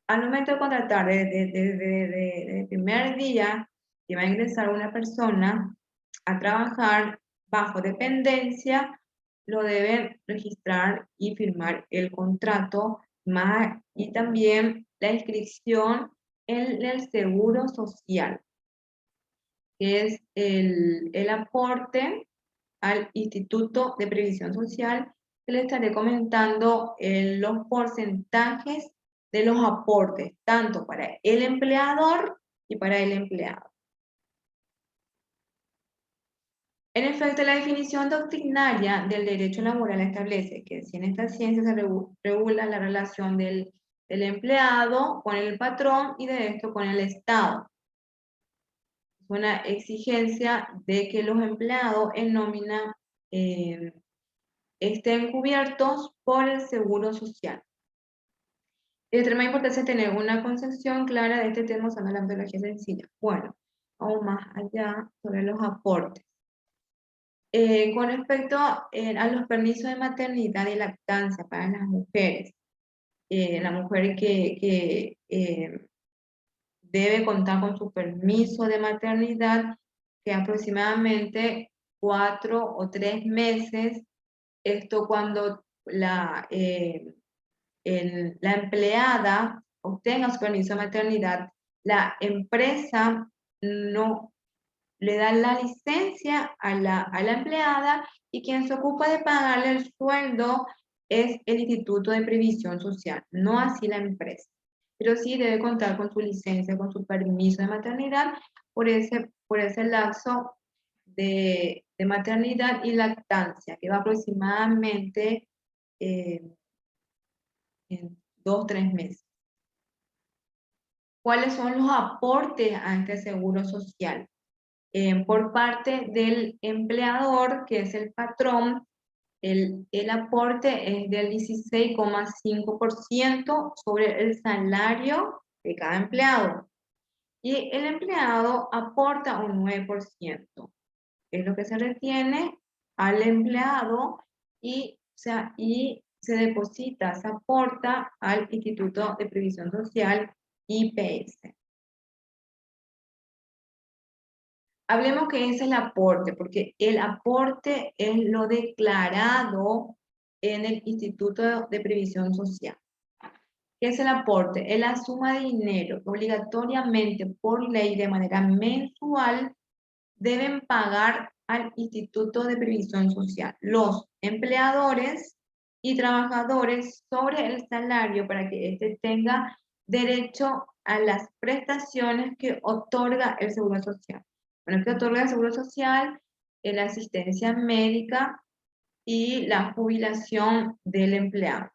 Al momento de contratar, desde el primer día que va a ingresar una persona a trabajar bajo dependencia, lo deben registrar y firmar el contrato, y también la inscripción en el seguro social, que es el aporte al Instituto de Previsión Social, que le estaré comentando los porcentajes de los aportes, tanto para el empleador y para el empleado. En efecto, la definición doctrinaria del derecho laboral establece que si en esta ciencia se regula la relación del empleado con el patrón y de esto con el Estado. Es una exigencia de que los empleados en nómina estén cubiertos por el seguro social. Es de extrema importancia tener una concepción clara de este tema usando la metodología sencilla. Bueno, vamos más allá sobre los aportes. Con respecto a los permisos de maternidad y lactancia para las mujeres, la mujer que debe contar con su permiso de maternidad, que aproximadamente 4 o 3 meses, esto cuando la empleada obtenga su permiso de maternidad, la empresa no le da la licencia a la empleada y quien se ocupa de pagarle el sueldo es el Instituto de Previsión Social, no así la empresa. Pero sí debe contar con su licencia, con su permiso de maternidad por ese lapso de maternidad y lactancia, que va aproximadamente en 2 o 3 meses. ¿Cuáles son los aportes a este seguro social? Por parte del empleador, que es el patrón, el aporte es del 16,5% sobre el salario de cada empleado. Y el empleado aporta un 9%. Es lo que se retiene al empleado y se deposita, se aporta al Instituto de Previsión Social, IPS. Hablemos qué es el aporte, porque el aporte es lo declarado en el Instituto de Previsión Social. ¿Qué es el aporte? Es la suma de dinero que obligatoriamente por ley de manera mensual deben pagar al Instituto de Previsión Social los empleadores y trabajadores sobre el salario para que éste tenga derecho a las prestaciones que otorga el Seguro Social. Bueno, que otorga el Seguro Social, la asistencia médica y la jubilación del empleado.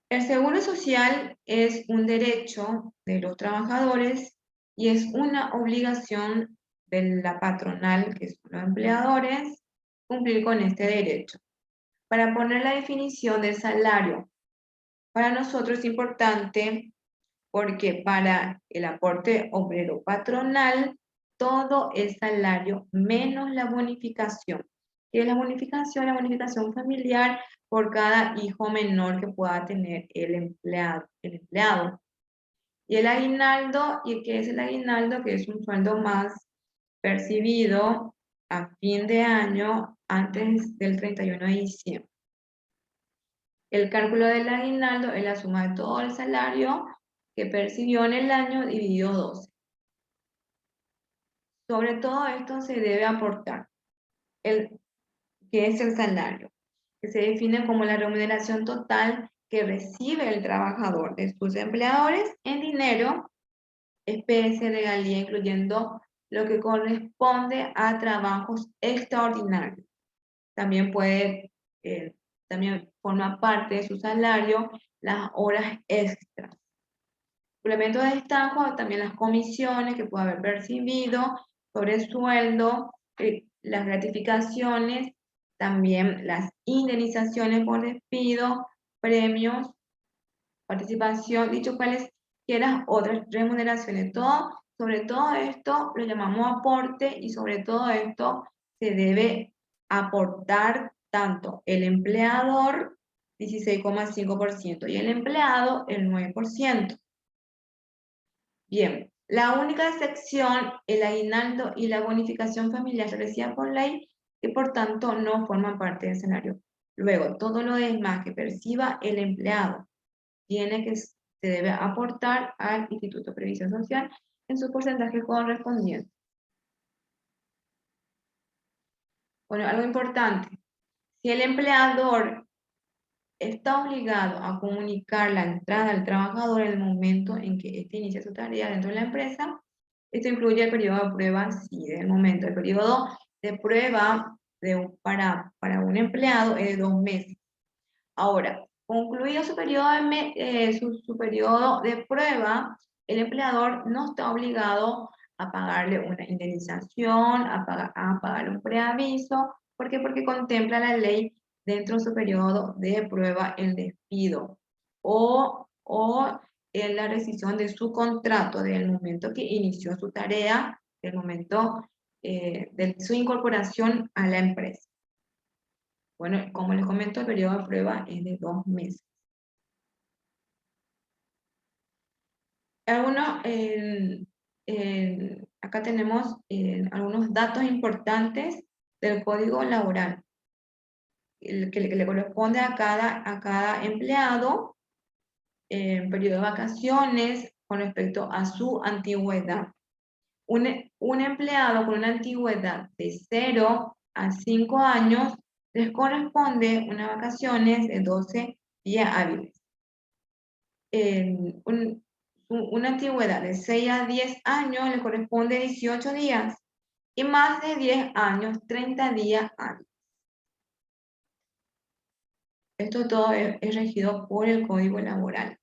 El Seguro Social es un derecho de los trabajadores y es una obligación de la patronal, que son los empleadores, cumplir con este derecho. Para poner la definición del salario, para nosotros es importante porque para el aporte obrero patronal, todo es salario menos la bonificación. ¿Qué es la bonificación? La bonificación familiar por cada hijo menor que pueda tener el empleado. Y el aguinaldo, ¿y qué es el aguinaldo? Que es un sueldo más percibido a fin de año antes del 31 de diciembre. El cálculo del aguinaldo es la suma de todo el salario que percibió en el año dividido 12. Sobre todo esto se debe aportar que es el salario, que se define como la remuneración total que recibe el trabajador de sus empleadores en dinero, especie, regalía, incluyendo lo que corresponde a trabajos extraordinarios. También también forma parte de su salario las horas extras. Suplemento de destajo, también las comisiones que puede haber percibido, sobresueldo, las gratificaciones, también las indemnizaciones por despido, premios, participación, dicho cualesquiera otras remuneraciones. Todo, sobre todo esto lo llamamos aporte y sobre todo esto se debe aportar tanto el empleador 16,5% y el empleado el 9%. Bien, la única excepción, el aguinaldo y la bonificación familiar establecida por ley, que por tanto no forman parte del salario. Luego, todo lo demás que perciba el empleado se debe aportar al Instituto de Previsión Social en su porcentaje correspondiente. Bueno, algo importante, si el empleador está obligado a comunicar la entrada al trabajador en el momento en que éste inicia su tarea dentro de la empresa, esto incluye el periodo de prueba, sí, del momento. El periodo de prueba para un empleado es de 2 meses. Ahora, concluido su periodo su periodo de prueba, el empleador no está obligado a pagarle una indemnización, a pagarle un preaviso. ¿Por qué? Porque contempla la ley dentro de su periodo de prueba el despido o en la rescisión de su contrato del momento que inició su tarea, del momento de su incorporación a la empresa. Bueno, como les comento, el periodo de prueba es de 2 meses. Acá tenemos algunos datos importantes del código laboral, que le corresponde a cada empleado en periodo de vacaciones con respecto a su antigüedad. Un empleado con una antigüedad de 0 a 5 años les corresponde unas vacaciones de 12 días hábiles. Una antigüedad de 6 a 10 años le corresponde 18 días y más de 10 años 30 días hábiles. Esto todo es regido por el Código Laboral.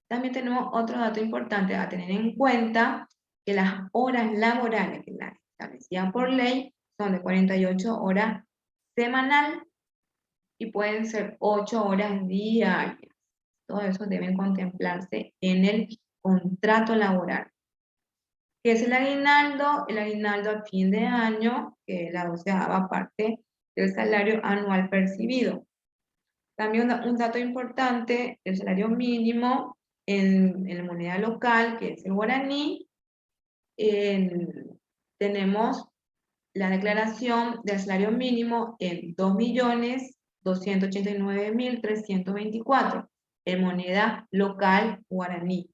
También tenemos otro dato importante a tener en cuenta, que las horas laborales que las establecidas por ley son de 48 horas semanal y pueden ser 8 horas diarias. Todo eso deben contemplarse en el contrato laboral. ¿Qué es el aguinaldo? El aguinaldo a fin de año, que es la 12ª parte del salario anual percibido. También un dato importante, el salario mínimo en la moneda local, que es el guaraní. Tenemos la declaración del salario mínimo en 2.289.324 en moneda local guaraní.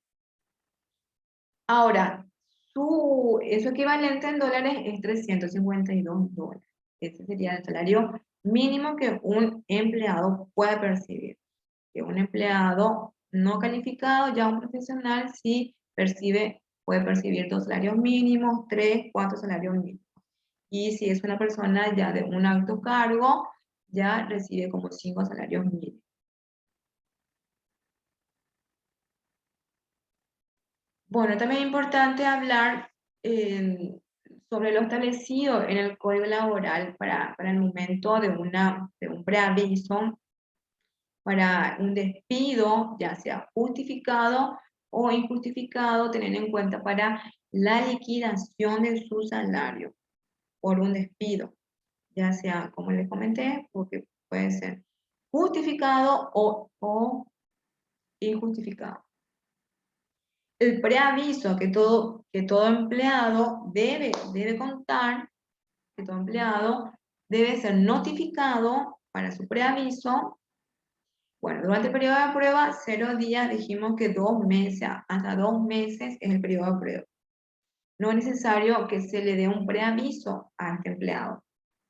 Ahora, su equivalente en dólares es $352. Ese sería el salario mínimo que un empleado puede percibir. Que un empleado no calificado, ya un profesional, sí puede percibir 2 salarios mínimos, 3, 4 salarios mínimos. Y si es una persona ya de un alto cargo, ya recibe como 5 salarios mínimos. Bueno, también es importante hablar sobre lo establecido en el Código Laboral para el momento de un preaviso, para un despido, ya sea justificado o injustificado, teniendo en cuenta para la liquidación de su salario por un despido, ya sea, como les comenté, porque puede ser justificado o injustificado. El preaviso que todo empleado debe contar, que todo empleado debe ser notificado para su preaviso. Bueno, durante el periodo de prueba, 0 días, dijimos que 2 meses, hasta 2 meses es el periodo de prueba. No es necesario que se le dé un preaviso a este empleado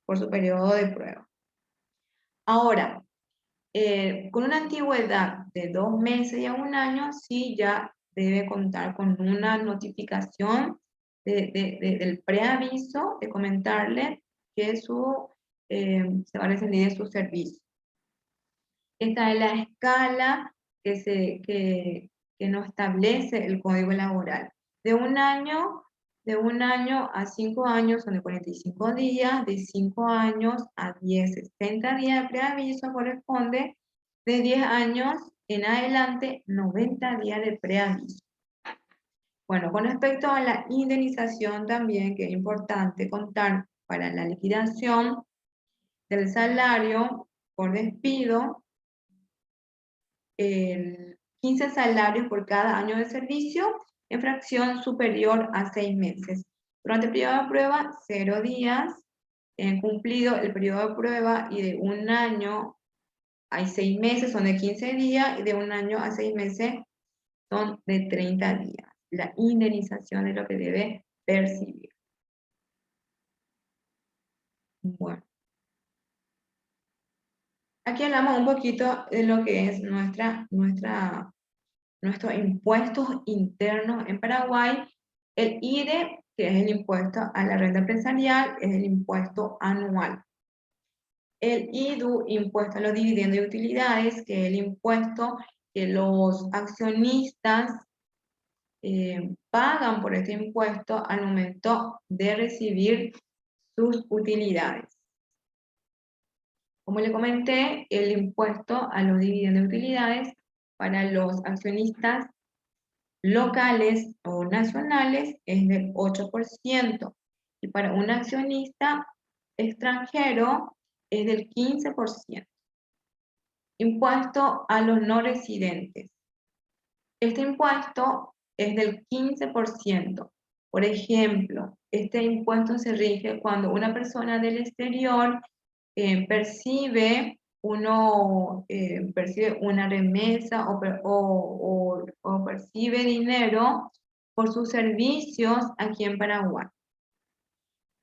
por su periodo de prueba. Ahora, con una antigüedad de 2 meses y a 1 año, sí ya debe contar con una notificación del preaviso, de comentarle que se va a rescindir de su servicio. Esta es la escala que que nos establece el Código Laboral. De un año a 5 años son de 45 días, de 5 años a 10, 60 días de preaviso corresponde, de 10 años en adelante, 90 días de preaviso. Bueno, con respecto a la indemnización también, que es importante contar para la liquidación del salario por despido, 15 salarios por cada año de servicio en fracción superior a 6 meses. Durante el periodo de prueba, 0 días. Cumplido el periodo de prueba y de un año hay 6 meses, son de 15 días, y de un año a 6 meses son de 30 días. La indemnización es lo que debe percibir. Bueno. Aquí hablamos un poquito de lo que es nuestros impuestos internos en Paraguay. El IRE, que es el impuesto a la renta empresarial, es el impuesto anual. El IDU, impuesto a los dividendos y utilidades, que es el impuesto que los accionistas pagan por este impuesto al momento de recibir sus utilidades. Como le comenté, el impuesto a los dividendos y utilidades para los accionistas locales o nacionales es del 8%, y para un accionista extranjero es del 15%. Impuesto a los no residentes. Este impuesto es del 15%. Por ejemplo, este impuesto se rige cuando una persona del exterior percibe una remesa o percibe dinero por sus servicios aquí en Paraguay.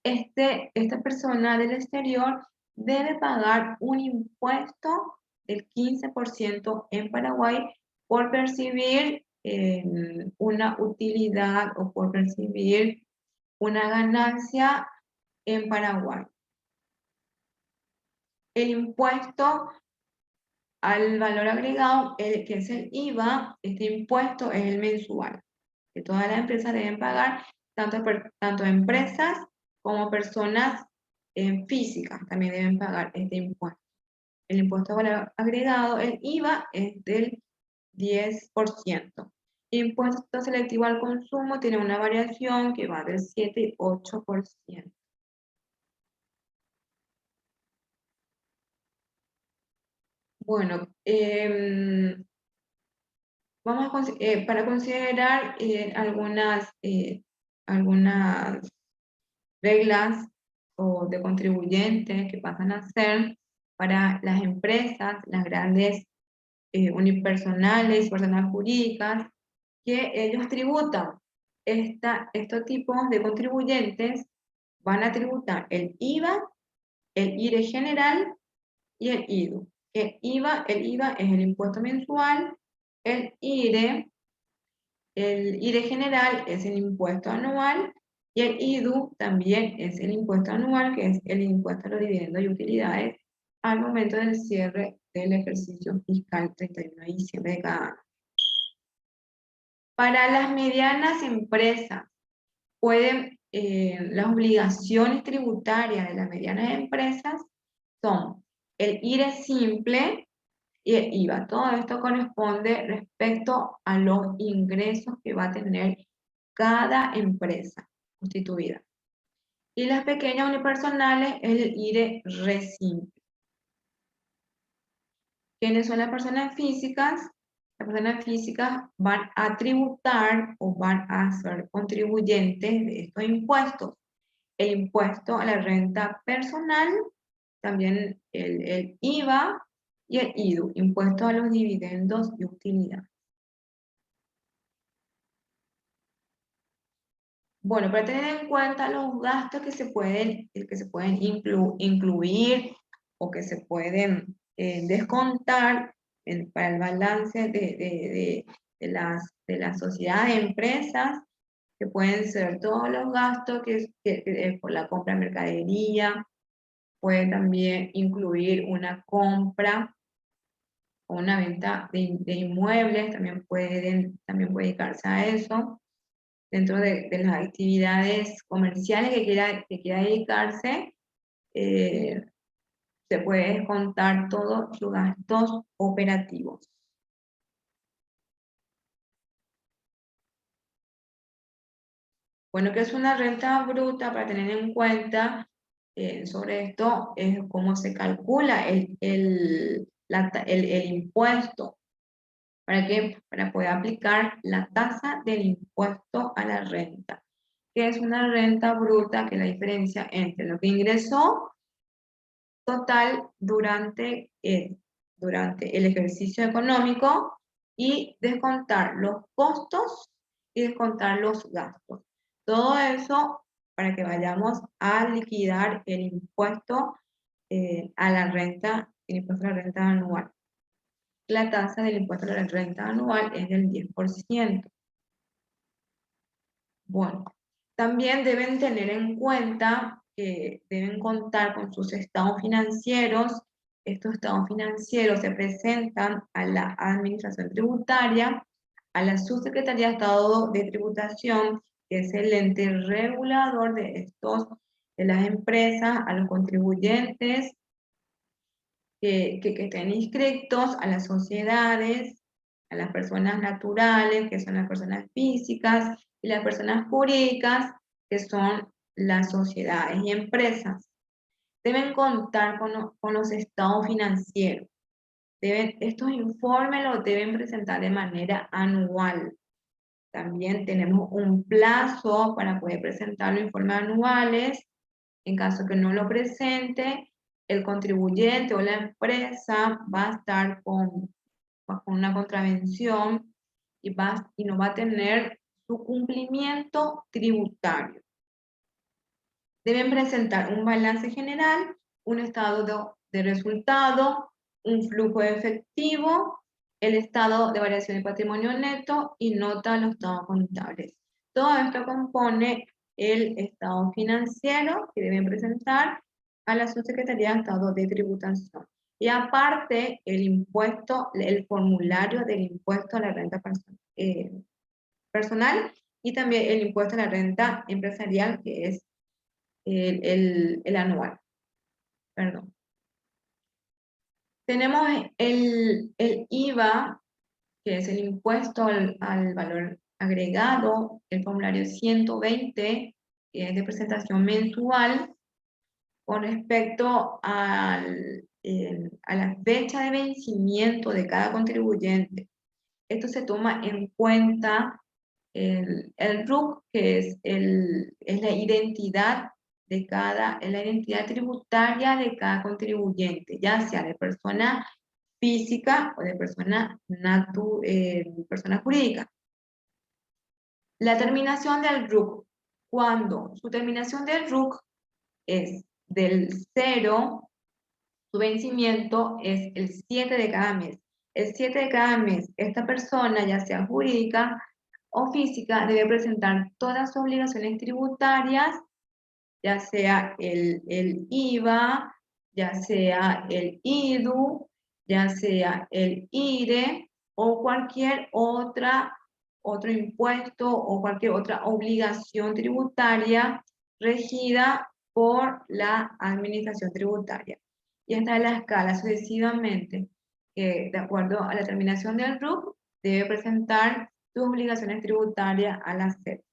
Esta persona del exterior debe pagar un impuesto del 15% en Paraguay por percibir una utilidad o por percibir una ganancia en Paraguay. El impuesto al valor agregado, que es el IVA, este impuesto es el mensual, que todas las empresas deben pagar, tanto empresas como personas físicas también deben pagar este impuesto. El impuesto al valor agregado, el IVA, es del 10%. Impuesto selectivo al consumo tiene una variación que va del 7 y 8%. Bueno, vamos para considerar algunas reglas o de contribuyentes que pasan a ser para las empresas, las grandes unipersonales, personas jurídicas, que ellos tributan. Estos tipos de contribuyentes van a tributar el IVA, el IRE general y el IDU. El IVA es el impuesto mensual, el IRE general es el impuesto anual, y el IDU también es el impuesto anual, que es el impuesto a los dividendos y utilidades al momento del cierre del ejercicio fiscal 31 de diciembre de cada año. Para las medianas empresas, las obligaciones tributarias de las medianas empresas son el IRE simple y el IVA. Todo esto corresponde respecto a los ingresos que va a tener cada empresa constituida. Y las pequeñas unipersonales es el IRE re simple. ¿Quiénes son las personas físicas? Las personas físicas van a tributar o van a ser contribuyentes de estos impuestos. El impuesto a la renta personal, también el IVA y el IDU, impuesto a los dividendos y utilidades. Bueno, para tener en cuenta los gastos que se pueden incluir o que se pueden descontar para el balance de las sociedades de empresas, que pueden ser todos los gastos que por la compra de mercadería, puede también incluir una compra o una venta de inmuebles, también puede dedicarse a eso. Dentro de las actividades comerciales que quiera dedicarse, se puede descontar todos sus gastos operativos. Bueno, ¿qué es una renta bruta? Para tener en cuenta sobre esto, es cómo se calcula el impuesto. ¿Para qué? Para poder aplicar la tasa del impuesto a la renta. ¿Qué es una renta bruta? Que es la diferencia entre lo que ingresó total durante el ejercicio económico y descontar los costos y descontar los gastos. Todo eso para que vayamos a liquidar el impuesto a la renta, el impuesto a la renta anual. La tasa del impuesto a la renta anual es del 10%. Bueno, también deben tener en cuenta que deben contar con sus estados financieros. Estos estados financieros se presentan a la Administración Tributaria, a la Subsecretaría de Estado de Tributación, que es el ente regulador de las empresas, a los contribuyentes que estén inscritos, a las sociedades, a las personas naturales, que son las personas físicas, y las personas jurídicas, que son las sociedades y empresas. Deben contar con los estados financieros. Estos informes los deben presentar de manera anual. También tenemos un plazo para poder presentar los informes anuales. En caso que no lo presente, el contribuyente o la empresa va a estar bajo una contravención y no va a tener su cumplimiento tributario. Deben presentar un balance general, un estado de resultado, un flujo de efectivo, el estado de variación de patrimonio neto y nota de los estados contables. Todo esto compone el estado financiero que deben presentar a la Subsecretaría de Estado de Tributación. Y aparte, el formulario del impuesto a la renta personal y también el impuesto a la renta empresarial, que es el anual. Perdón. Tenemos el IVA, que es el impuesto al valor agregado, el formulario 120, que es de presentación mensual, con respecto a la fecha de vencimiento de cada contribuyente. Esto se toma en cuenta el RUC, que es la identidad la identidad tributaria de cada contribuyente, ya sea de persona física o de persona jurídica. La terminación del RUC, cuando su terminación del RUC es del 0, su vencimiento es el 7 de cada mes. El 7 de cada mes, esta persona, ya sea jurídica o física, debe presentar todas sus obligaciones tributarias, ya sea el IVA, ya sea el IDU, ya sea el IRE o cualquier otro impuesto o cualquier otra obligación tributaria regida por la administración tributaria. Y esta es la escala sucesivamente, que de acuerdo a la terminación del RUC, debe presentar sus obligaciones tributarias a la SEP.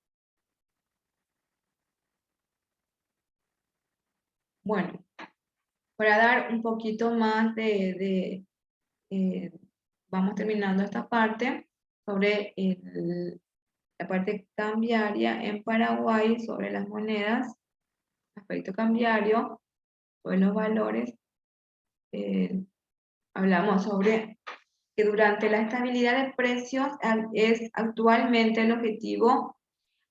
Bueno, para dar un poquito más vamos terminando esta parte sobre la parte cambiaria en Paraguay, sobre las monedas, aspecto cambiario, sobre los valores. Hablamos sobre que durante la estabilidad de precios es actualmente el objetivo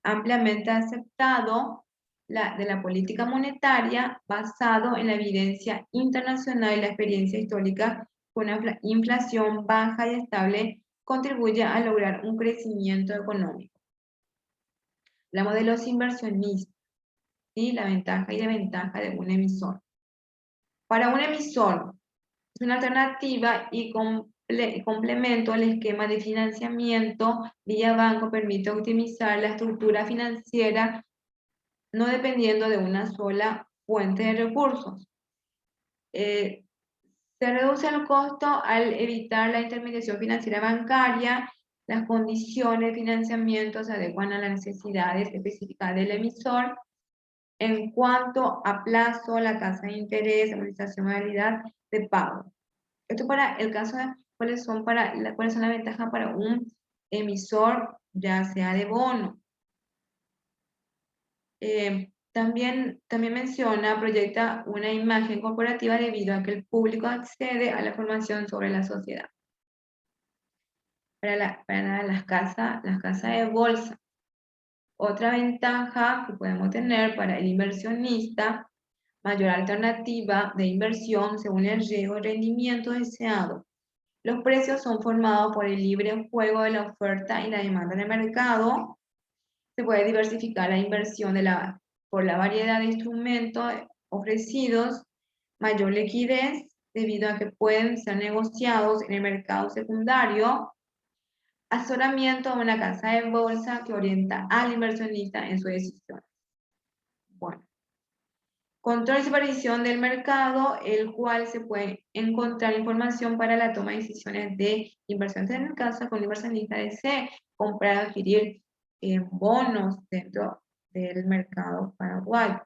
ampliamente aceptado de la política monetaria, basado en la evidencia internacional y la experiencia histórica, con una inflación baja y estable contribuye a lograr un crecimiento económico. Hablamos de los inversionistas, ¿sí? La ventaja y desventaja de un emisor. Para un emisor es una alternativa y complemento, el esquema de financiamiento vía banco permite optimizar la estructura financiera no dependiendo de una sola fuente de recursos. Se reduce el costo al evitar la intermediación financiera bancaria, las condiciones de financiamiento se adecuan a las necesidades específicas del emisor. En cuanto a plazo, la tasa de interés, amortización, modalidad de pago. Esto para el caso de cuáles son las ventajas para un emisor, ya sea de bono. También menciona, proyecta una imagen corporativa debido a que el público accede a la información sobre la sociedad. Para las casas de bolsa. Otra ventaja que podemos tener para el inversionista, mayor alternativa de inversión según el riesgo y rendimiento deseado. Los precios son formados por el libre juego de la oferta y la demanda en el mercado. Se puede diversificar la inversión por la variedad de instrumentos ofrecidos, mayor liquidez debido a que pueden ser negociados en el mercado secundario, asesoramiento a una casa de bolsa que orienta al inversionista en su decisión. Bueno. Control y supervisión del mercado, el cual se puede encontrar información para la toma de decisiones de inversión. En el caso que un inversionista desee comprar o adquirir bonos dentro del mercado paraguayo.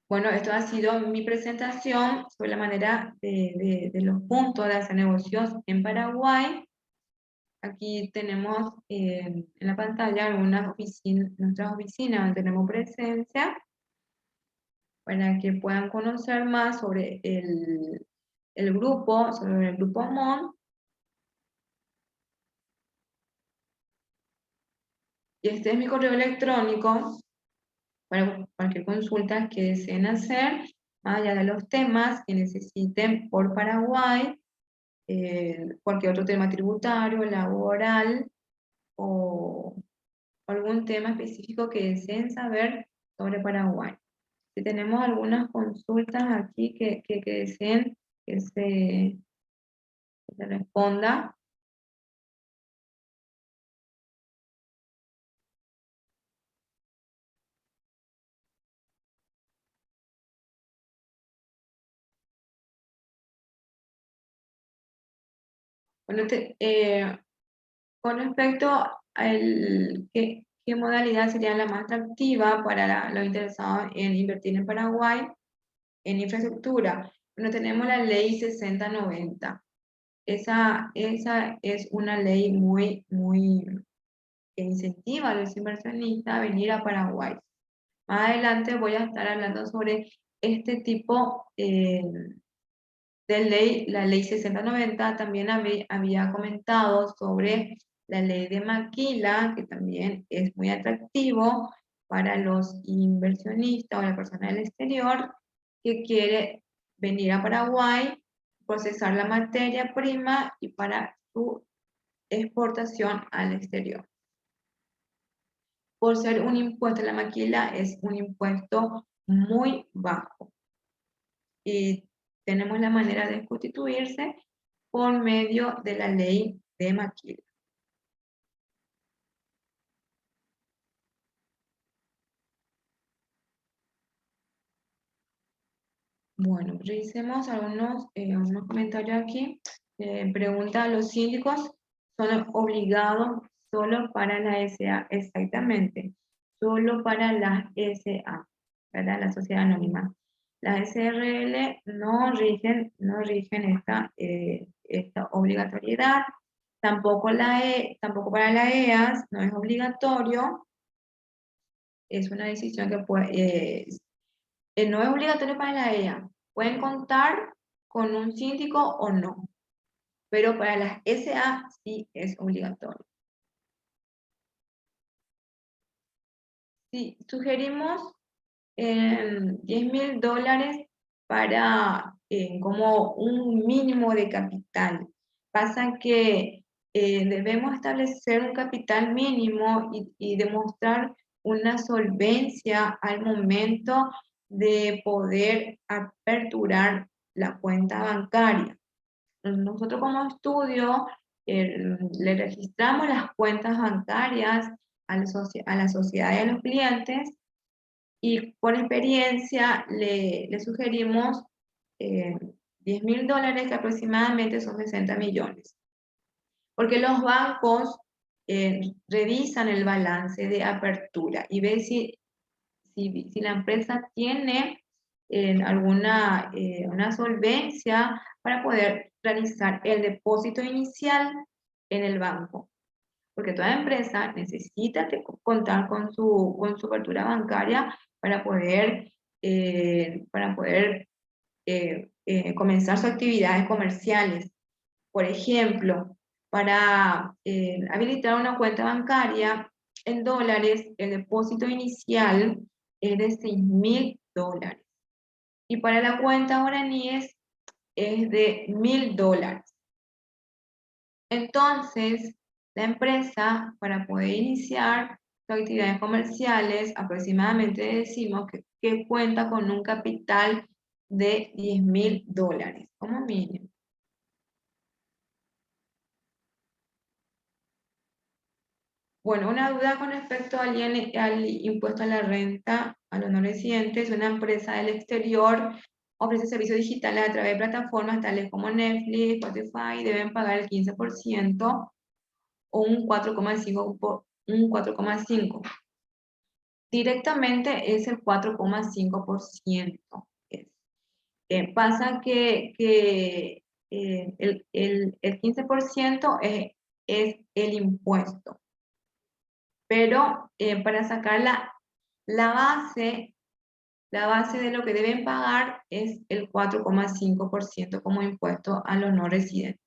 Bueno, esto ha sido mi presentación sobre la manera de los puntos de hacer negocios en Paraguay. Aquí tenemos en la pantalla algunas oficinas, nuestras oficinas donde tenemos presencia, para que puedan conocer más sobre el grupo, sobre el grupo MON. Y este es mi correo electrónico para cualquier consulta que deseen hacer, más allá de los temas que necesiten por Paraguay, cualquier otro tema tributario, laboral o algún tema específico que deseen saber sobre Paraguay. Si tenemos algunas consultas aquí que deseen que se responda. Bueno, con respecto a qué modalidad sería la más atractiva para los interesados en invertir en Paraguay en infraestructura, bueno, tenemos la ley 6090. Esa es una ley muy que incentiva a los inversionistas a venir a Paraguay. Más adelante voy a estar hablando sobre este tipo de ley, la ley 6090. También había comentado sobre la ley de Maquila, que también es muy atractivo para los inversionistas o la persona del exterior que quiere venir a Paraguay, procesar la materia prima y para su exportación al exterior. Por ser un impuesto, la maquila es un impuesto muy bajo. Y tenemos la manera de constituirse por medio de la ley de maquila. Bueno, revisemos algunos comentarios aquí. Pregunta, ¿los síndicos son obligados solo para la SA? Exactamente, solo para la SA, ¿verdad? La sociedad anónima. Las SRL no rigen esta obligatoriedad, tampoco para la EAS, no es obligatorio, es una decisión que no es obligatorio para la EA. Pueden contar con un síndico o no, pero para las SA sí es obligatorio. Sí, sugerimos $10.000 para como un mínimo de capital. Pasa que debemos establecer un capital mínimo y demostrar una solvencia al momento de poder aperturar la cuenta bancaria. nosotros como estudio le registramos las cuentas bancarias a la sociedad y a los clientes, y por experiencia le sugerimos eh, $10.000, que aproximadamente son 60 millones. Porque los bancos revisan el balance de apertura y ven si la empresa tiene alguna una solvencia para poder realizar el depósito inicial en el banco. Porque toda empresa necesita contar con su apertura bancaria para poder comenzar sus actividades comerciales. Por ejemplo, para habilitar una cuenta bancaria en dólares, el depósito inicial es de $6.000. Y para la cuenta guaraníes es de $1.000. Entonces, la empresa, para poder iniciar sus actividades comerciales, aproximadamente decimos que cuenta con un capital de $10.000 como mínimo. Bueno, una duda con respecto al impuesto a la renta a los no residentes. Una empresa del exterior ofrece servicios digitales a través de plataformas tales como Netflix, Spotify, deben pagar el 15% o un 4,5%. Directamente es el 4,5%. Pasa que el 15% es el impuesto. Pero para sacar la base, la base de lo que deben pagar es el 4,5% como impuesto a los no residentes.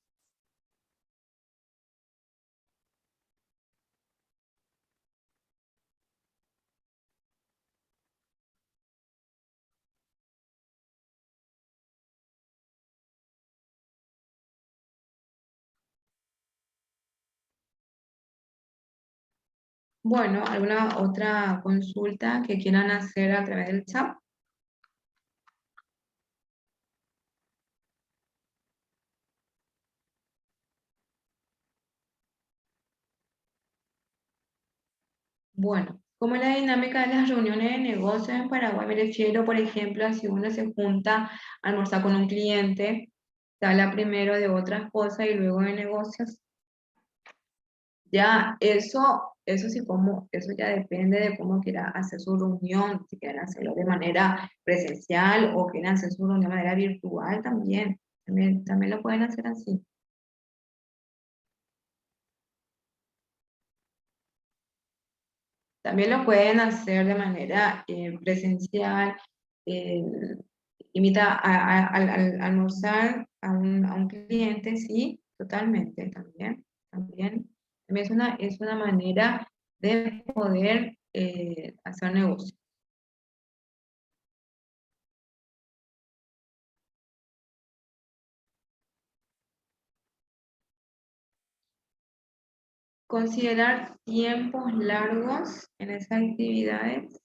Bueno, ¿alguna otra consulta que quieran hacer a través del chat? Bueno, como la dinámica de las reuniones de negocios en Paraguay, me refiero, por ejemplo, a si uno se junta a almorzar con un cliente, se habla primero de otras cosas y luego de negocios. Ya eso sí, eso ya depende de cómo quiera hacer su reunión, si quieren hacerlo de manera presencial o quieren hacer su reunión de manera virtual también lo pueden hacer así. También lo pueden hacer de manera presencial, eh, invita a almorzar a un cliente, sí, totalmente, también es una manera de poder hacer negocio. Considerar tiempos largos en esas actividades.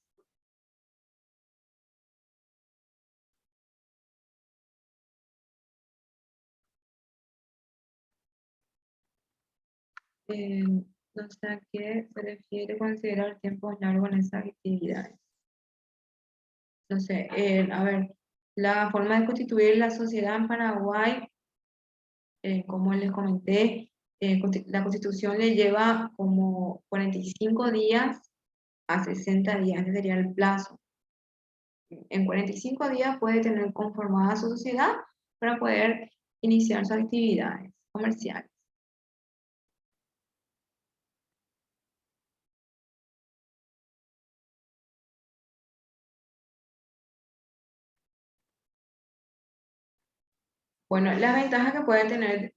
No sé a qué se refiere considerar tiempos largos en esas actividades. No sé, a ver, la forma de constituir la sociedad en Paraguay, como les comenté, la constitución le lleva como 45 días a 60 días, ese sería el plazo. En 45 días puede tener conformada su sociedad para poder iniciar sus actividades comerciales. Bueno, las ventajas que puede tener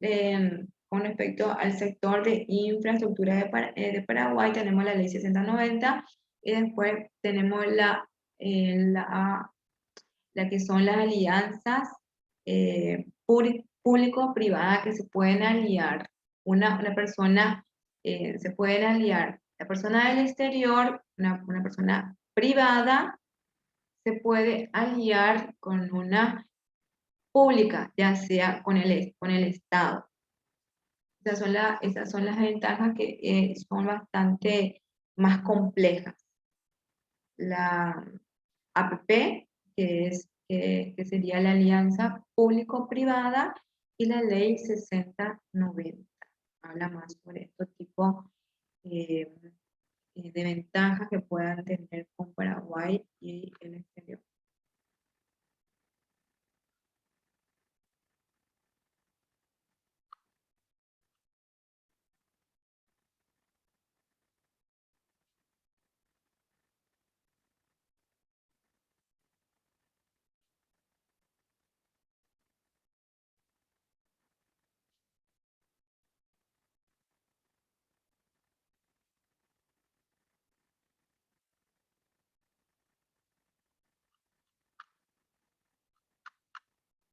con respecto al sector de infraestructura de Paraguay, tenemos la ley 6090 y después tenemos la que son las alianzas público-privadas que se pueden aliar. Una persona se pueden aliar, la persona del exterior, una persona privada, se puede aliar con una pública, ya sea con el Estado. Esas son las ventajas que son bastante más complejas. La APP, que sería la alianza público-privada, y la ley 6090. Habla más sobre este tipo eh, de ventajas que puedan tener con Paraguay y el exterior.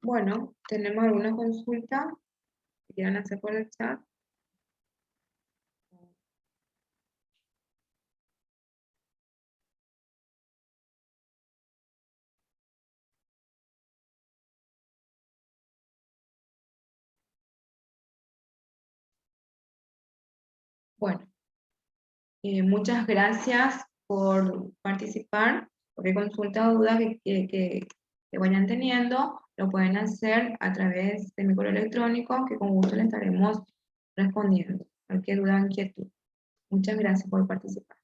Bueno, ¿tenemos alguna consulta que quieran hacer por el chat? Bueno, muchas gracias por participar. Cualquier consulta o duda que vayan teniendo, lo pueden hacer a través de mi correo electrónico, que con gusto le estaremos respondiendo. Cualquier duda o inquietud. Muchas gracias por participar.